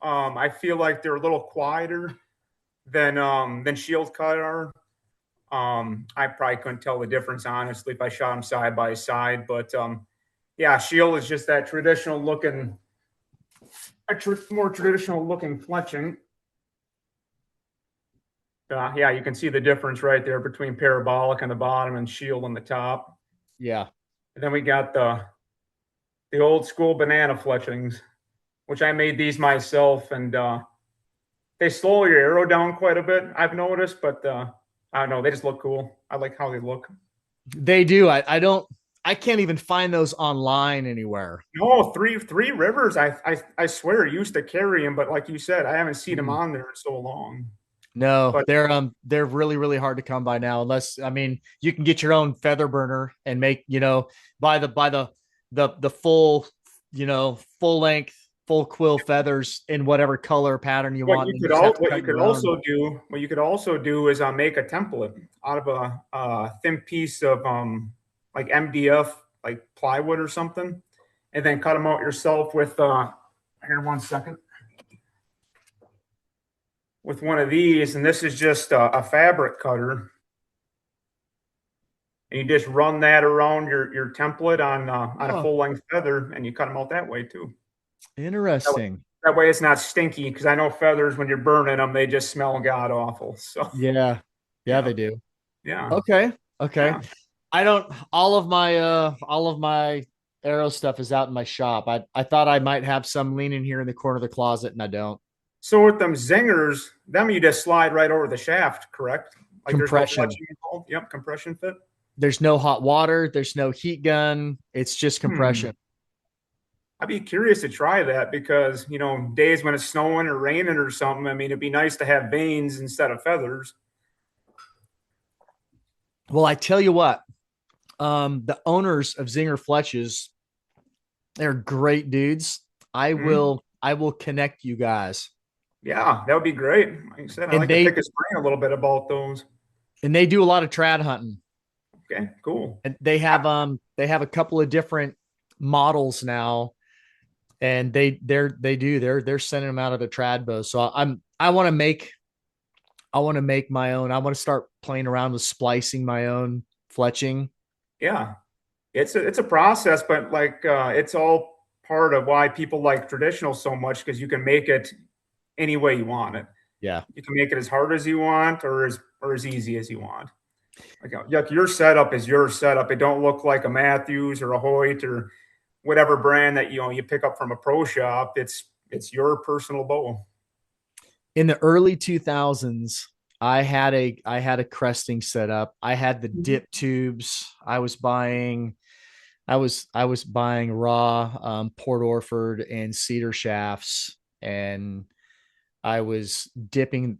I feel like they're a little quieter than shield cut are. I probably couldn't tell the difference honestly if I shot them side by side, but yeah, shield is just that traditional looking, more traditional looking fletching. Yeah, you can see the difference right there between parabolic on the bottom and shield on the top. Yeah. And then we got the old school banana fletchings, which I made these myself, and they slow your arrow down quite a bit, I've noticed, but I don't know, they just look cool. I like how they look. They do. I can't even find those online anywhere. No, three rivers. I swear used to carry them, but like you said, I haven't seen them Mhm. on there in so long. No, But they're really really hard to come by now, unless I mean you can get your own feather burner and make, buy the full, full length, full quill feathers in whatever color pattern you what want, you and you could just have all to what you cut could your own. also do is make a template out of a thin piece of like MDF, like plywood or something, and then cut them out yourself with here 1 second, with one of these, and this is just a fabric cutter, and you just run that around your template on a Oh, full length feather, and you cut them out that way too. That, interesting. that way it's not stinky, because I know feathers when you're burning them they just smell god awful. So Yeah. Yeah, yeah, they do. yeah, Okay. Okay. yeah. I don't all of my arrow stuff is out in my shop. I thought I might have some leaning here in the corner of the closet, and I don't. So with them zingers, them you just slide right over the shaft, correct? Like there's no Compression. fletching involved. Yep, compression fit. There's no hot water, there's no heat gun. It's just Hmm. compression. I'd be curious to try that because days when it's snowing or raining or something. I mean, it'd be nice to have vanes instead of feathers. Well, I tell you what, the owners of Zinger Fletches, they're great dudes. I Hmm. will I will connect you guys. Yeah, that would be great. Like I said, I And like to pick his brain a little bit about those. they do a lot of trad hunting. Okay, cool. And they have a couple of different models now, and they're sending them out of the trad bow. So I want to make my own. I want to start playing around with splicing my own fletching. Yeah, it's a process, but like it's all part of why people like traditional so much because you can make it any way you want it. Yeah. You can make it as hard as you want or as easy as you want. Like your setup is your setup. It don't look like a Matthews or a Hoyt or whatever brand that you pick up from a pro shop. It's your personal bow. In the early 2000s, I had a cresting set up. I had the dip tubes. I was buying raw Port Orford and cedar shafts, and I was dipping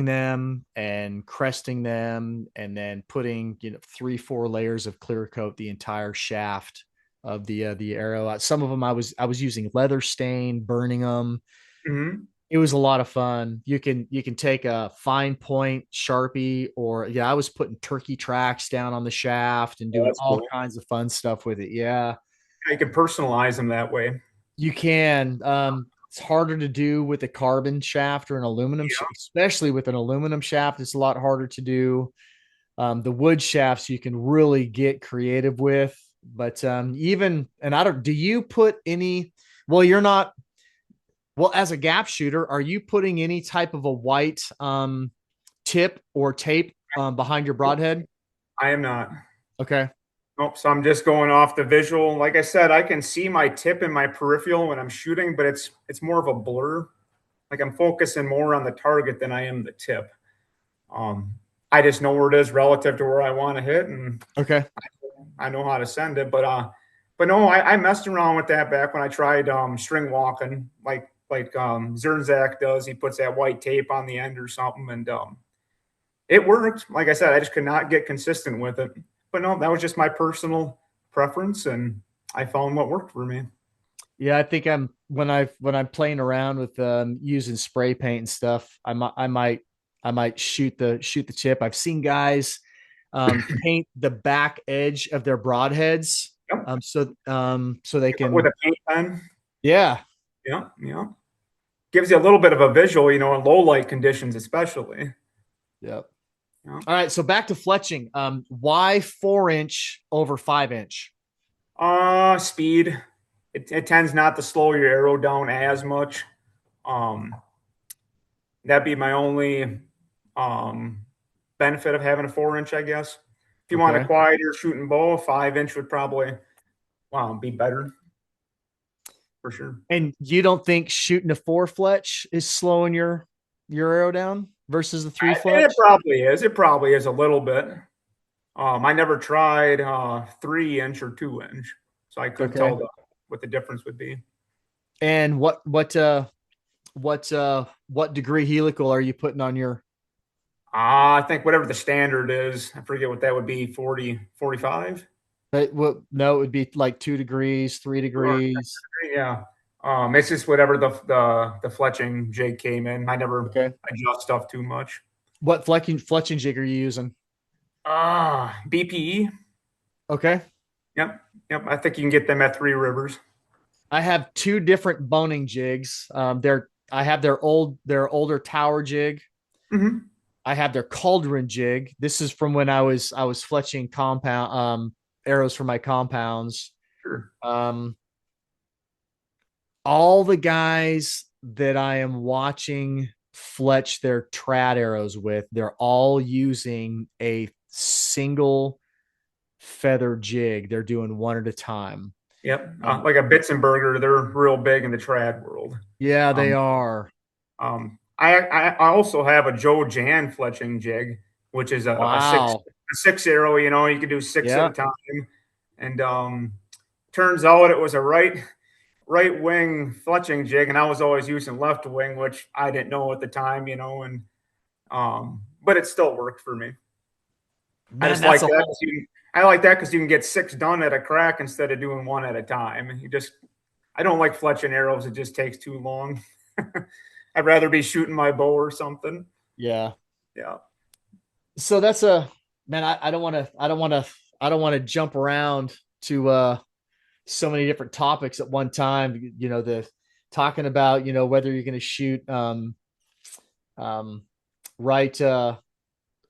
them and cresting them, and then putting 3-4 layers of clear coat the entire shaft of the arrow. Some of them I was using leather stain, burning them. Mm-hmm. It was a lot of fun. You can take a fine point Sharpie, or I was putting turkey tracks down on the shaft and Oh, doing that's all cool. kinds of fun stuff with it. Yeah, You can personalize them that way. you can. It's harder to do with a carbon shaft or an aluminum, especially with an aluminum shaft. It's a lot harder to do. The wood shafts you can really get creative with, but even and I don't. Do you put any? Well, you're not. Well, as a gap shooter, are you putting any type of a white tip or tape behind your broadhead? I am not. Okay. Nope. So I'm just going off the visual. Like I said, I can see my tip in my peripheral when I'm shooting, but it's more of a blur. Like I'm focusing more on the target than I am the tip. Um, I just know where it is relative to where I want to hit, and Okay. I know how to send it. But no, I messed around with that back when I tried string walking, like Zernzak does. He puts that white tape on the end or something, and it worked. Like I said, I just could not get consistent with it. But no, that was just my personal preference, and I found what worked for me. Yeah, I think when I'm playing around with using spray paint and stuff, I might shoot the tip. I've seen guys paint the back edge of their broadheads Yep. So they can. With a paint pen. Yeah. Yeah, yeah. Gives you a little bit of a visual, in low light conditions, especially. Yep. Yeah. All right, so back to fletching. Why 4-inch over 5-inch? Speed. It tends not to slow your arrow down as much. Um, that'd be my only benefit of having a 4-inch, I guess. If you want a Okay. quieter shooting bow, a 5-inch would probably be better for sure. And you don't think shooting a 4 fletch is slowing your arrow down versus the 3 fletch? It probably is. It probably is a little bit. I never tried 3-inch or 2-inch, so I couldn't Okay. tell what the difference would be. And what degree helical are you putting on your? I think whatever the standard is, I forget what that would be, 40, 45? No, it would be like 2 degrees, 3 degrees. Yeah. It's just whatever the fletching jig came in. I never Okay. adjust stuff too much. What fletching jig are you using? BPE. Okay. Yep. Yep. I think you can get them at Three Rivers. I have 2 different boning jigs. I have their older tower jig. Mm-hmm. I have their cauldron jig. This is from when I was fletching compound arrows for my compounds. Sure. All the guys that I am watching fletch their trad arrows with, they're all using a single feather jig. They're doing one at a time. Yep. Like a Bitzenberger, they're real big in the trad world. Yeah, they are. I also have a Joe Jan fletching jig, which is a Wow. six arrow. You can do six at Yeah. a time, and turns out it was a right wing fletching jig, and I was always using left wing, which I didn't know at the time. And but it still worked for me. Man, that's a whole. I like that because you can get 6 done at a crack instead of doing 1 at a time. I don't like fletching arrows; it just takes too long. I'd rather be shooting my bow or something. Yeah. Yeah. So that's man, I don't want to, I don't want to jump around to so many different topics at one time. The talking about, whether you're going to shoot um right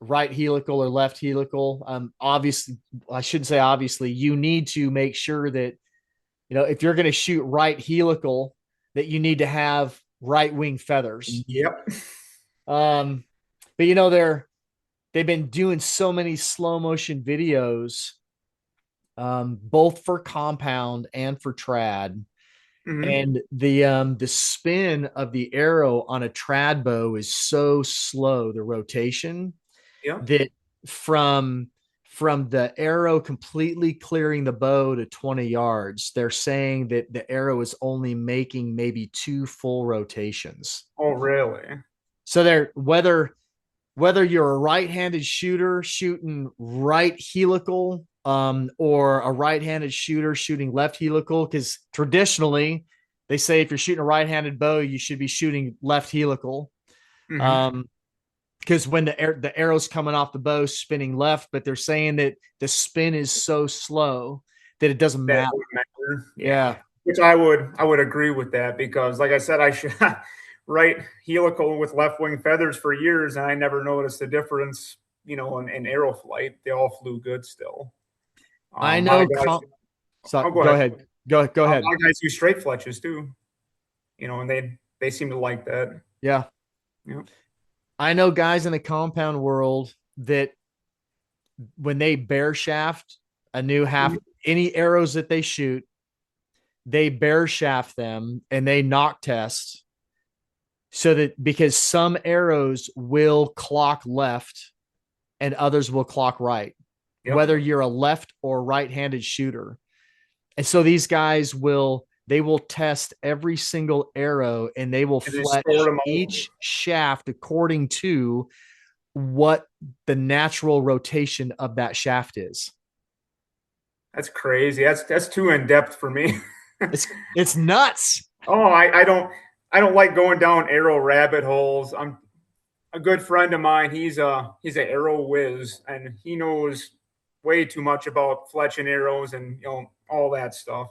right helical or left helical. Obviously, I shouldn't say obviously, you need to make sure that, if you're going to shoot right helical, that you need to have right wing feathers. Yep. Um, but they've been doing so many slow motion videos, both for compound and for trad. Mm-hmm. And the spin of the arrow on a trad bow is so slow, the rotation, Yep. that from the arrow completely clearing the bow to 20 yards, they're saying that the arrow is only making maybe 2 full rotations. Oh, really? So they're whether you're a right-handed shooter shooting right helical, or a right-handed shooter shooting left helical, because traditionally they say if you're shooting a right-handed bow, you should be shooting left helical. Mm-hmm. Because when the arrow's coming off the bow spinning left, but they're saying that the spin is so slow that it doesn't That matter. would matter. Yeah. Yeah. Which I would agree with that because, like I said, I should right helical with left wing feathers for years, and I never noticed the difference. In arrow flight, they all flew good still. I My know. guys, So I'll go go ahead. ahead. Go ahead. My guys use straight fletches too. And they seem to like that. Yeah. Yeah. I know guys in the compound world that when they bear shaft a new half, any arrows that they shoot, they bear shaft them and they knock test, so that because some arrows will clock left and others will clock right, Yep. whether you're a left or right-handed shooter. And so these guys will test every single arrow and they will And then sort fletch them out. each shaft according to what the natural rotation of that shaft is. That's crazy. That's too in depth for me. It's nuts. Oh, I don't like going down arrow rabbit holes. I'm a good friend of mine. He's an arrow whiz, and he knows way too much about fletching arrows and all that stuff.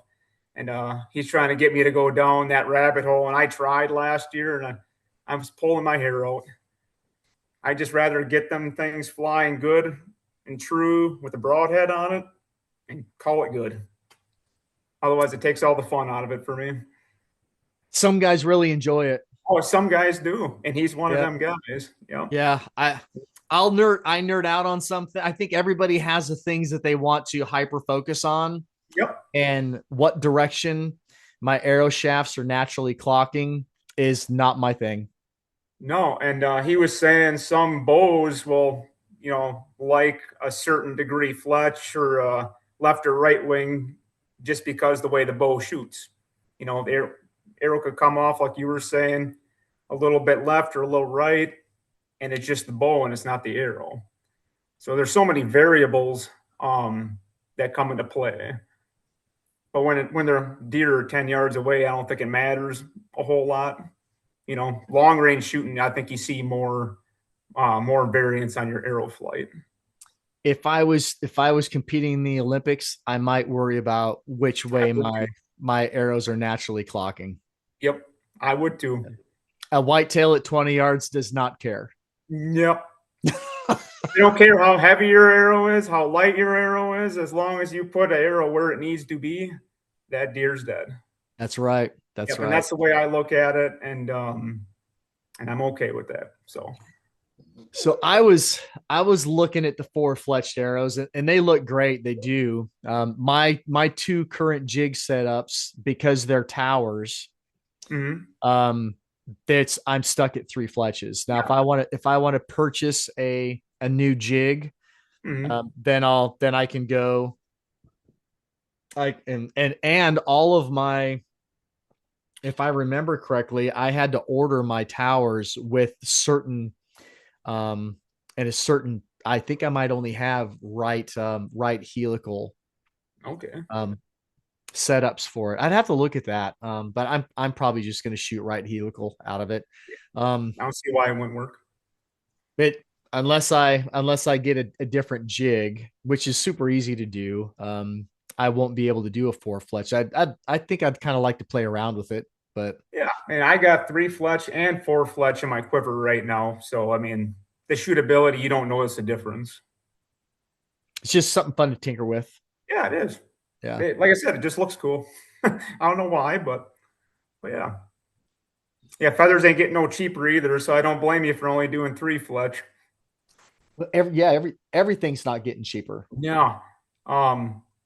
And he's trying to get me to go down that rabbit hole. And I tried last year, and I was pulling my hair out. I just rather get them things flying good and true with a broadhead on it and call it good. Otherwise, it takes all the fun out of it for me. Some guys really enjoy it. Oh, some guys do, and he's one of Yeah. them guys. Yeah. Yeah. I nerd out on something. I think everybody has the things that they want to hyper focus on, Yep. and what direction my arrow shafts are naturally clocking is not my thing. No, and he was saying some bows will, like a certain degree fletch or left or right wing, just because the way the bow shoots. The arrow could come off like you were saying, a little bit left or a little right, and it's just the bow and it's not the arrow. So there's so many variables that come into play. But when they're deer 10 yards away, I don't think it matters a whole lot. Long range shooting, I think you see more variance on your arrow flight. If I was competing in the Olympics, I might worry about which way my arrows are naturally clocking. Yep, I would too. A whitetail at 20 yards does not care. Yep. You don't care how heavy your arrow is, how light your arrow is, as long as you put an arrow where it needs to be, that deer's dead. That's right. That's Yep, right. and that's the way I look at it, and I'm okay with that. So I was looking at the 4 fletched arrows, and they look great. They do. My 2 current jig setups, because they're towers, Mhm. that's I'm stuck at 3 fletches. Now, if I want to purchase a new jig, Mhm. then I can go. And all of my, if I remember correctly, I had to order my towers with certain, and a certain, I think I might only have right helical. Okay. setups for it. I'd have to look at that. But I'm probably just going to shoot right helical out of it. I don't see why it wouldn't work. But unless I get a different jig, which is super easy to do, I won't be able to do a 4 fletch. I think I'd kind of like to play around with it, but Yeah, and I got 3 fletch and 4 fletch in my quiver right now. So I mean, the shootability, you don't notice a difference. it's just something fun to tinker with. Yeah, it is. Yeah. Like I said, it just looks cool. I don't know why, but yeah. Yeah, feathers ain't getting no cheaper either, so I don't blame you for only doing 3 fletch. Everything's not getting cheaper. Yeah.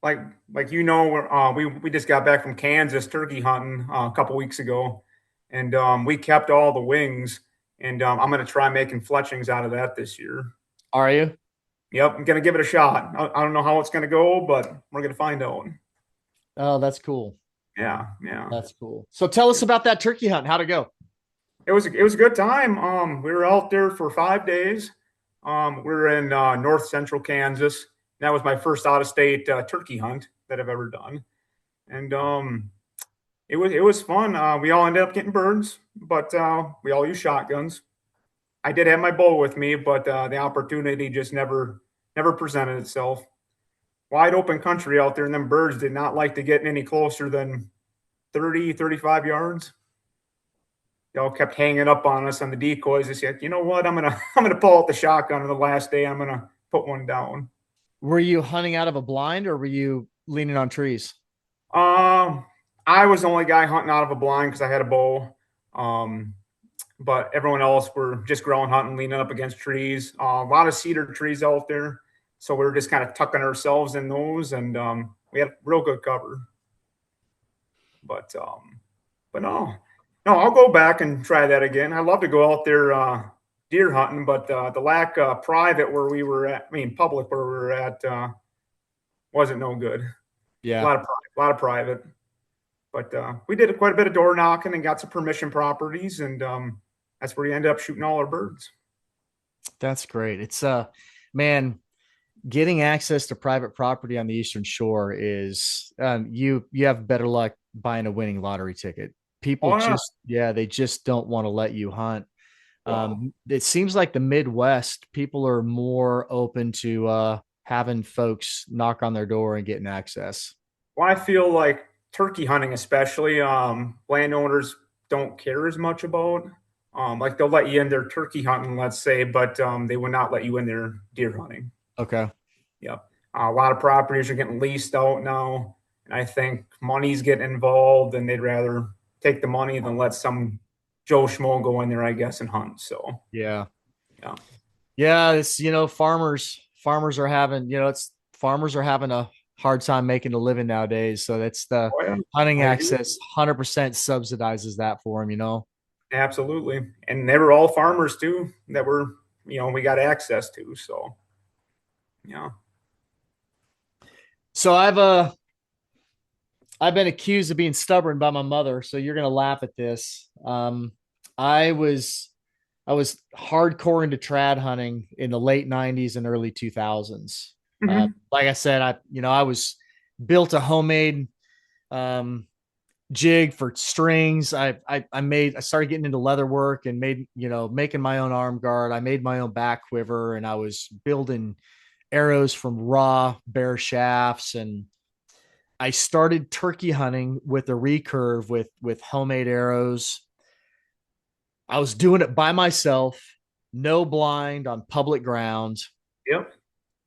Like we just got back from Kansas turkey hunting a couple weeks ago, and we kept all the wings, and I'm gonna try making fletchings out of that this year. Are you? Yep, I'm gonna give it a shot. I don't know how it's gonna go, but we're gonna find out. Oh, that's cool. Yeah, yeah. That's cool. So tell us about that turkey hunt. How'd it go? It was a good time. We were out there for 5 days. We were in north central Kansas. That was my first out of state turkey hunt that I've ever done, and it was fun. We all ended up getting birds, but we all used shotguns. I did have my bow with me, but the opportunity just never presented itself. Wide open country out there, and them birds did not like to get any closer than 30, 35 yards. They all kept hanging up on us on the decoys. They said, "You know what? I'm gonna pull out the shotgun on the last day. I'm gonna put one down." Were you hunting out of a blind or were you leaning on trees? Um, I was the only guy hunting out of a blind because I had a bow. Um, but everyone else were just ground hunting, leaning up against trees. A lot of cedar trees out there, so we were just kind of tucking ourselves in those, and we had real good cover. But no, no, I'll go back and try that again. I love to go out there deer hunting, but the lack of private where we were at, I mean public where we were at, wasn't no good. Yeah. A lot of private. But we did quite a bit of door knocking and got some permission properties, and that's where we ended up shooting all our birds. That's great. It's man, getting access to private property on the Eastern Shore is you have better luck buying a winning lottery ticket. People Oh, yeah. they just don't want to let you hunt. Wow. It seems like the Midwest people are more open to having folks knock on their door and getting access. Well, I feel like turkey hunting, especially, landowners don't care as much about. Like they'll let you in their turkey hunting, let's say, but they will not let you in their deer hunting. Okay. Yep. A lot of properties are getting leased out now, and I think money's getting involved, and they'd rather take the money than let some Joe Schmo go in there, I guess, and hunt. So, Yeah. yeah. Yeah, it's farmers are having, it's farmers are having a hard time making a living nowadays. So that's the Oh, yeah. hunting I agree. access 100% subsidizes that for them. Absolutely. And they were all farmers too that we got access to. So, yeah. So I've been accused of being stubborn by my mother, so you're gonna laugh at this. I was I was hardcore into trad hunting in the late '90s and early 2000s. Hmm. Like I said, I was built a homemade um, jig for strings. I started getting into leather work and making my own arm guard. I made my own back quiver, and I was building arrows from raw bear shafts, and I started turkey hunting with a recurve with homemade arrows. I was doing it by myself, no blind on public ground, Yep.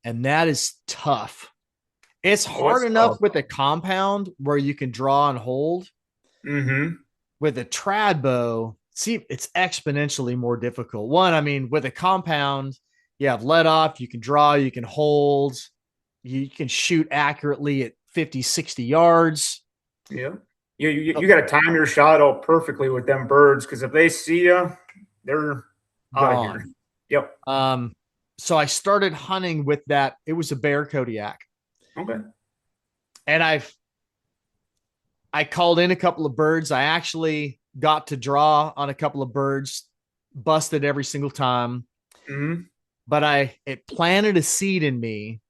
and that is tough. It's Oh, hard it's enough tough. with a compound where you can draw and hold. Hmm. With a trad bow, see, it's exponentially more difficult. One, I mean, with a compound, you have let off, you can draw, you can hold, you can shoot accurately at 50, 60 yards. Yeah. You got to time your shot out perfectly with them birds because if they see you, they're out of here. Gone. Yep. Um, so I started hunting with that. It was a bear Kodiak. Okay. And I called in a couple of birds. I actually got to draw on a couple of birds, busted every single time. Hmm. But it planted a seed in me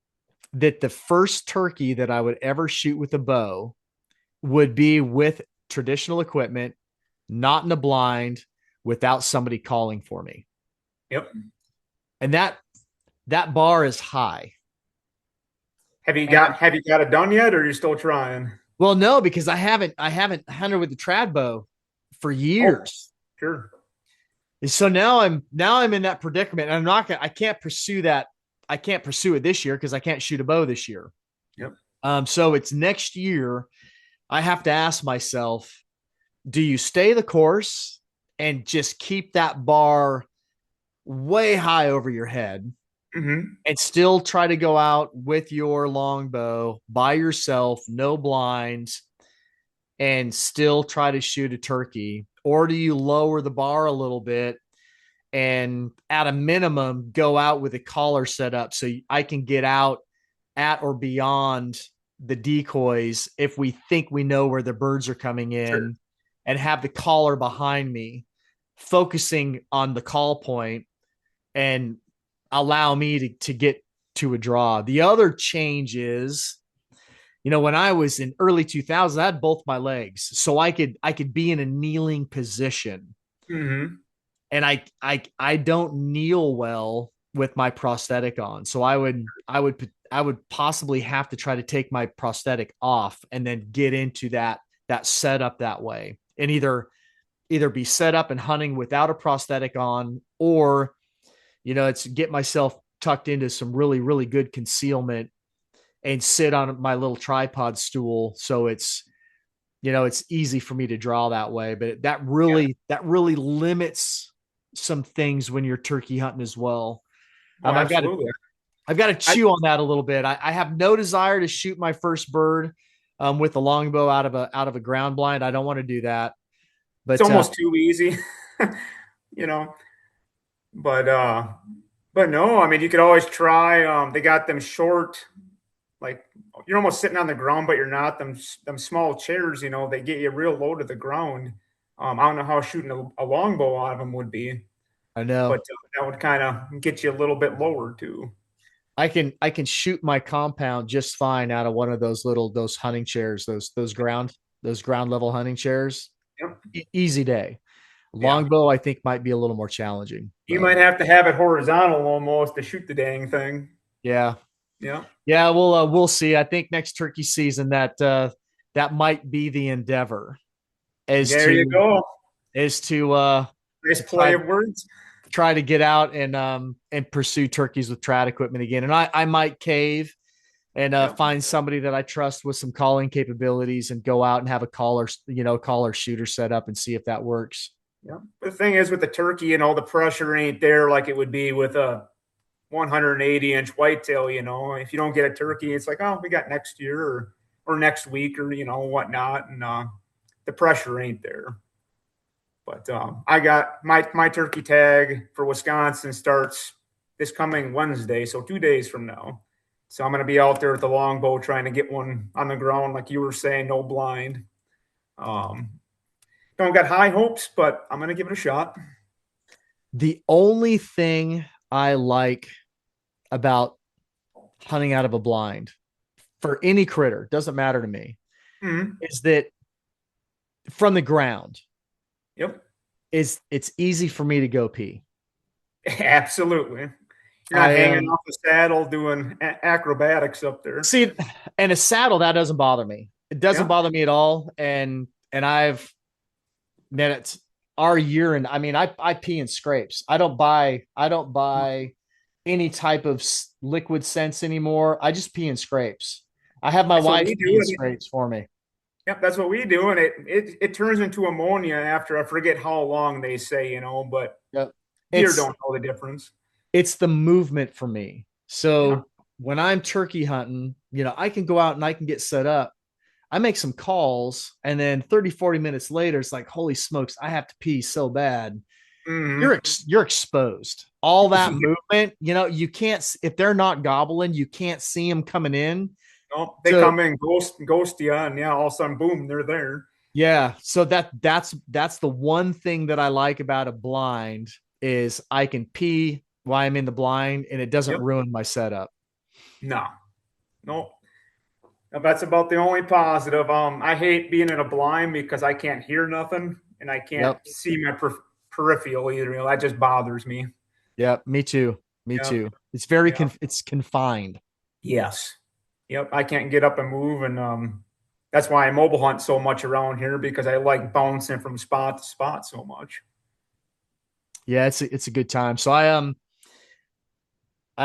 that the first turkey that I would ever shoot with a bow would be with traditional equipment, not in a blind, without somebody calling for me. Yep. And that bar is high. Have you got it done yet, or are you still trying? Well, no, because I haven't hunted with the trad bow for Oh, years. sure. So now I'm in that predicament. And I can't pursue that. I can't pursue it this year because I can't shoot a bow this year. Yep. So it's next year. I have to ask myself, do you stay the course and just keep that bar way high over your head Mm-hmm. and still try to go out with your longbow by yourself, no blinds, and still try to shoot a turkey? Or do you lower the bar a little bit and at a minimum go out with a collar set up so I can get out at or beyond the decoys if we think we know where the birds are coming Sure. in, and have the collar behind me focusing on the call point and allow me to get to a draw. The other change is, when I was in early 2000s, I had both my legs, so I could be in a kneeling position, Mm-hmm. and I don't kneel well with my prosthetic on. So I would possibly have to try to take my prosthetic off and then get into that setup that way, and either be set up and hunting without a prosthetic on, or it's get myself tucked into some really, really good concealment and sit on my little tripod stool. So it's easy for me to draw that way, but Yeah. that really limits some things when you're turkey hunting as well. Oh, I've got to, absolutely. I've got to I, chew on that a little bit. I have no desire to shoot my first bird with a longbow out of a ground blind. I don't want to do that, it's but almost too easy, you know. But no, I mean, you could always try. They got them short, like you're almost sitting on the ground, but you're not. Them small chairs, they get you real low to the ground. I don't know how shooting a longbow out of them would be, I but know that would kind of get you a little bit lower too. I can shoot my compound just fine out of one of those hunting chairs, those ground level hunting chairs. Yep. Easy day. Yeah. Longbow, I think, might be a little more challenging. You might have to have it horizontal almost to shoot the dang thing. Yeah, Yeah. yeah. We'll see. I think next turkey season that might be the endeavor, is There you to go. is to uh Nice to play try of words. try to get out and pursue turkeys with trad equipment again. And I might cave and Yep. find somebody that I trust with some calling capabilities and go out and have a caller shooter set up and see if that works. Yeah. The thing is with the turkey, the pressure ain't there like it would be with a 180-inch whitetail. If you don't get a turkey, it's like, oh, we got next year or next week or whatnot, and the pressure ain't there. But I got my turkey tag for Wisconsin starts this coming Wednesday, so 2 days from now. So I'm going to be out there with the longbow trying to get one on the ground, like you were saying, no blind. Um, don't got high hopes, but I'm going to give it a shot. The only thing I like about hunting out of a blind for any critter, doesn't matter to me, Mm-hmm. is that from the ground Yep. it's easy for me to go pee. Absolutely. You're not I hanging off the saddle doing acrobatics up there. see, and a saddle that doesn't bother me. It doesn't Yeah. bother me at all. And I've man, it's our urine. I mean, I pee in scrapes. I don't buy any type of liquid sense anymore. I just pee in scrapes. I have my That's what wife we pee in do. scrapes for me. Yep, that's what we do, and it turns into ammonia after I forget how long they say, but Yep. deer It's don't know the difference. it's the movement for me. Yeah. So when I'm turkey hunting, I can go out and I can get set up. I make some calls, and then 30, 40 minutes later, it's like, holy smokes, I have to pee so bad. Mm-hmm. You're exposed. All that movement, you can't, if they're not gobbling, you can't see them coming in. No, they So come in, ghost you, and yeah, all of a sudden, boom, they're there. yeah, so that's the one thing that I like about a blind is I can pee while I'm in the blind and it doesn't Yep. ruin my setup. No, no. That's about the only positive. I hate being in a blind because I can't hear nothing and I can't Yep. see my peripheral either. That just bothers me. Yep. Me too. Me Yep. too. It's very, Yep. it's confined. Yes. Yep. I can't get up and move. And that's why I mobile hunt so much around here because I like bouncing from spot to spot so much. Yeah. It's a good time. So I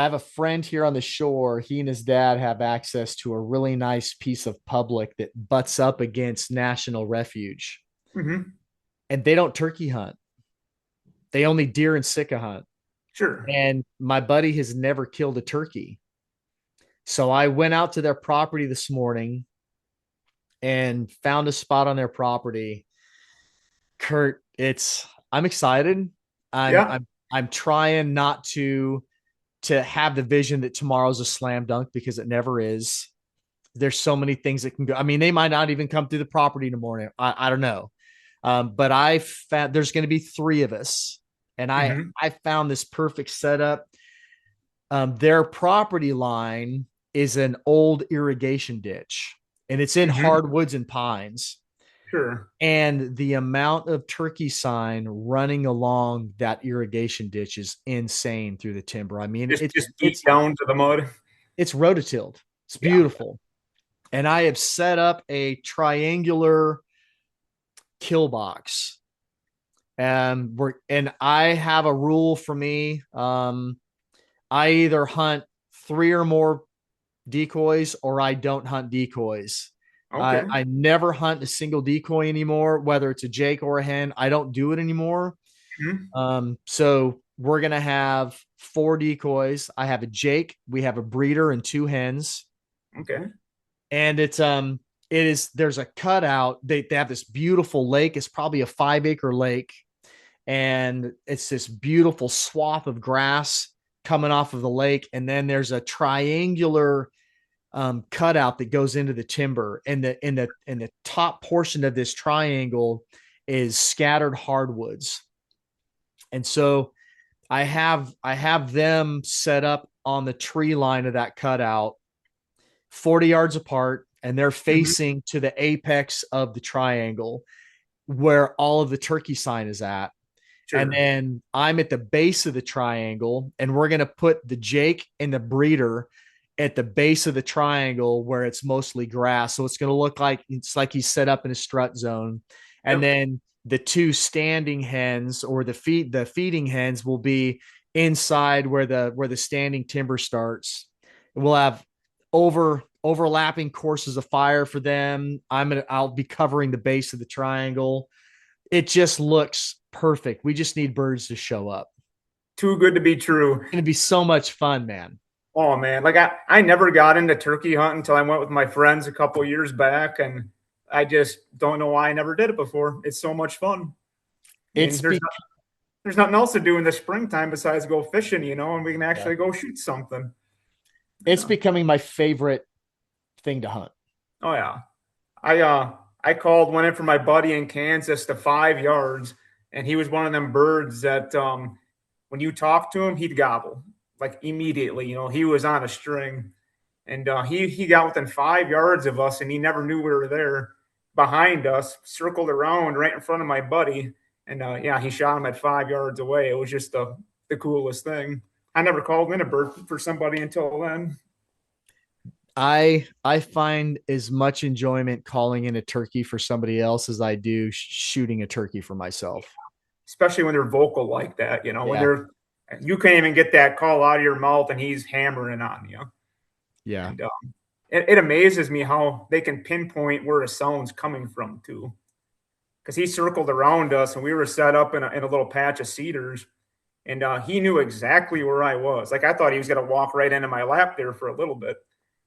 have a friend here on the shore. He and his dad have access to a really nice piece of public that butts up against National Refuge. Mm-hmm. And they don't turkey hunt. They only deer and sika hunt. Sure. And my buddy has never killed a turkey. So I went out to their property this morning and found a spot on their property. Kurt, I'm excited. I'm Yeah. I'm I'm trying not to have the vision that tomorrow's a slam dunk because it never is. There's so many things that can go. I mean, they might not even come through the property in the morning. I don't know. But I found there's going to be three of us, and Mm-hmm. I found this perfect setup. Their property line is an old irrigation ditch, and it's in Mm-hmm. hardwoods and pines. Sure. And the amount of turkey sign running along that irrigation ditch is insane through the timber. I mean, Just deep down to the mud. it's rototilled. It's Yeah. beautiful. And I have set up a triangular kill box. And I have a rule for me. I either hunt three or more decoys or I don't hunt decoys. Okay. I never hunt a single decoy anymore, whether it's a jake or a hen. I don't do it anymore. Mm-hmm. So we're gonna have four decoys. I have a jake, we have a breeder, and two hens. Okay. And there's a cutout. They have this beautiful lake. It's probably a 5-acre lake, and it's this beautiful swath of grass coming off of the lake. And then there's a triangular cutout that goes into the timber, and the top portion of this triangle is scattered hardwoods. And so I have them set up on the tree line of that cutout 40 yards apart, and they're Mm-hmm. facing to the apex of the triangle where all of the turkey sign is at. And Sure. then I'm at the base of the triangle, and we're going to put the jake and the breeder at the base of the triangle where it's mostly grass. So it's going to look like it's like he's set up in a strut zone. And Yep. then the two standing hens, or the feeding hens, will be inside where the standing timber starts. We'll have overlapping courses of fire for them. I'll be covering the base of the triangle. It just looks perfect. We just need birds to show up. Too good to be true. It's going to be so much fun, man. Oh man, like I never got into turkey hunting until I went with my friends a couple years back, and I just don't know why I never did it before. It's so much fun. I mean, It's be, there's nothing else to do in the springtime besides go fishing, and we can yeah. actually go shoot something. It's Yeah. becoming my favorite thing to hunt. Oh yeah. I called went in for my buddy in Kansas to 5 yards, and he was one of them birds that when you talk to him, he'd gobble like immediately. He was on a string, and he got within 5 yards of us, and he never knew we were there. Behind us, circled around right in front of my buddy, and yeah, he shot him at 5 yards away. It was just the coolest thing. I never called in a bird for somebody until then. I find as much enjoyment calling in a turkey for somebody else as I do shooting a turkey for myself. Especially when they're vocal like that. When Yeah. you can't even get that call out of your mouth, and he's hammering on you. Yeah. And it amazes me how they can pinpoint where a sound's coming from too. Because he circled around us, and we were set up in a little patch of cedars, and he knew exactly where I was. Like I thought he was going to walk right into my lap there for a little bit,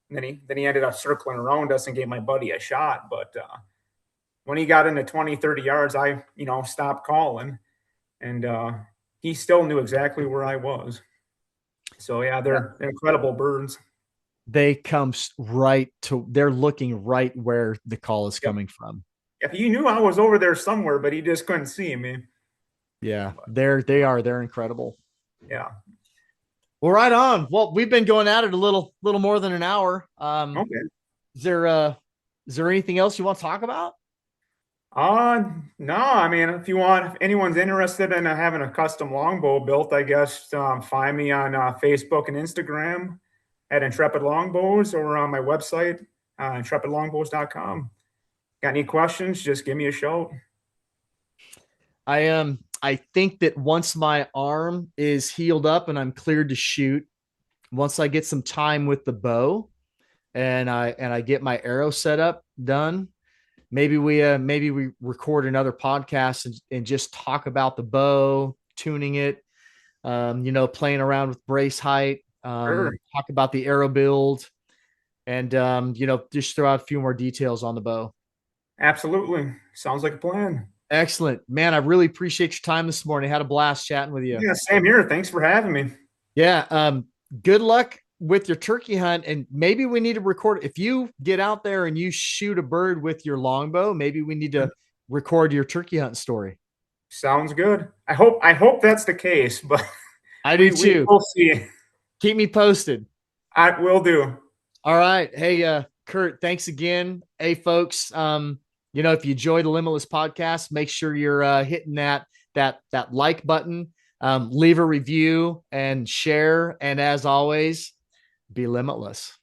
and then he ended up circling around us and gave my buddy a shot. But when he got into 20, 30 yards, I stopped calling, and he still knew exactly where I was. So yeah, they're incredible birds. They're looking right where the call is Yep. coming from. If he knew I was over there somewhere, but he just couldn't see me. Yeah, they're incredible. Yeah. Well, right on. Well, we've been going at it a little more than an hour. Okay. Is there anything else you want to talk about? No, I mean, if anyone's interested in having a custom longbow built, I guess, find me on Facebook and Instagram at Intrepid Longbows or on my website, intrepidlongbows.com. Got any questions? Just give me a shout. I think that once my arm is healed up and I'm cleared to shoot, once I get some time with the bow and I get my arrow set up done, maybe we record another podcast and just talk about the bow, tuning it, playing around with brace height, Sure. talk about the arrow build, and just throw out a few more details on the bow. Absolutely. Sounds like a plan. Excellent, man. I really appreciate your time this morning. I had a blast chatting with you. Yeah, same here. Thanks for having me. Yeah. Good luck with your turkey hunt. And maybe we need to record. If you get out there and you shoot a bird with your longbow, maybe we need to record your turkey hunt story. Sounds good. I hope that's the case, but I do too. we'll see. Keep me posted. I will do. All right. Hey, Kurt, thanks again. Hey, folks. If you enjoy the Limitless podcast, make sure you're hitting that like button, leave a review and share. And as always, be limitless.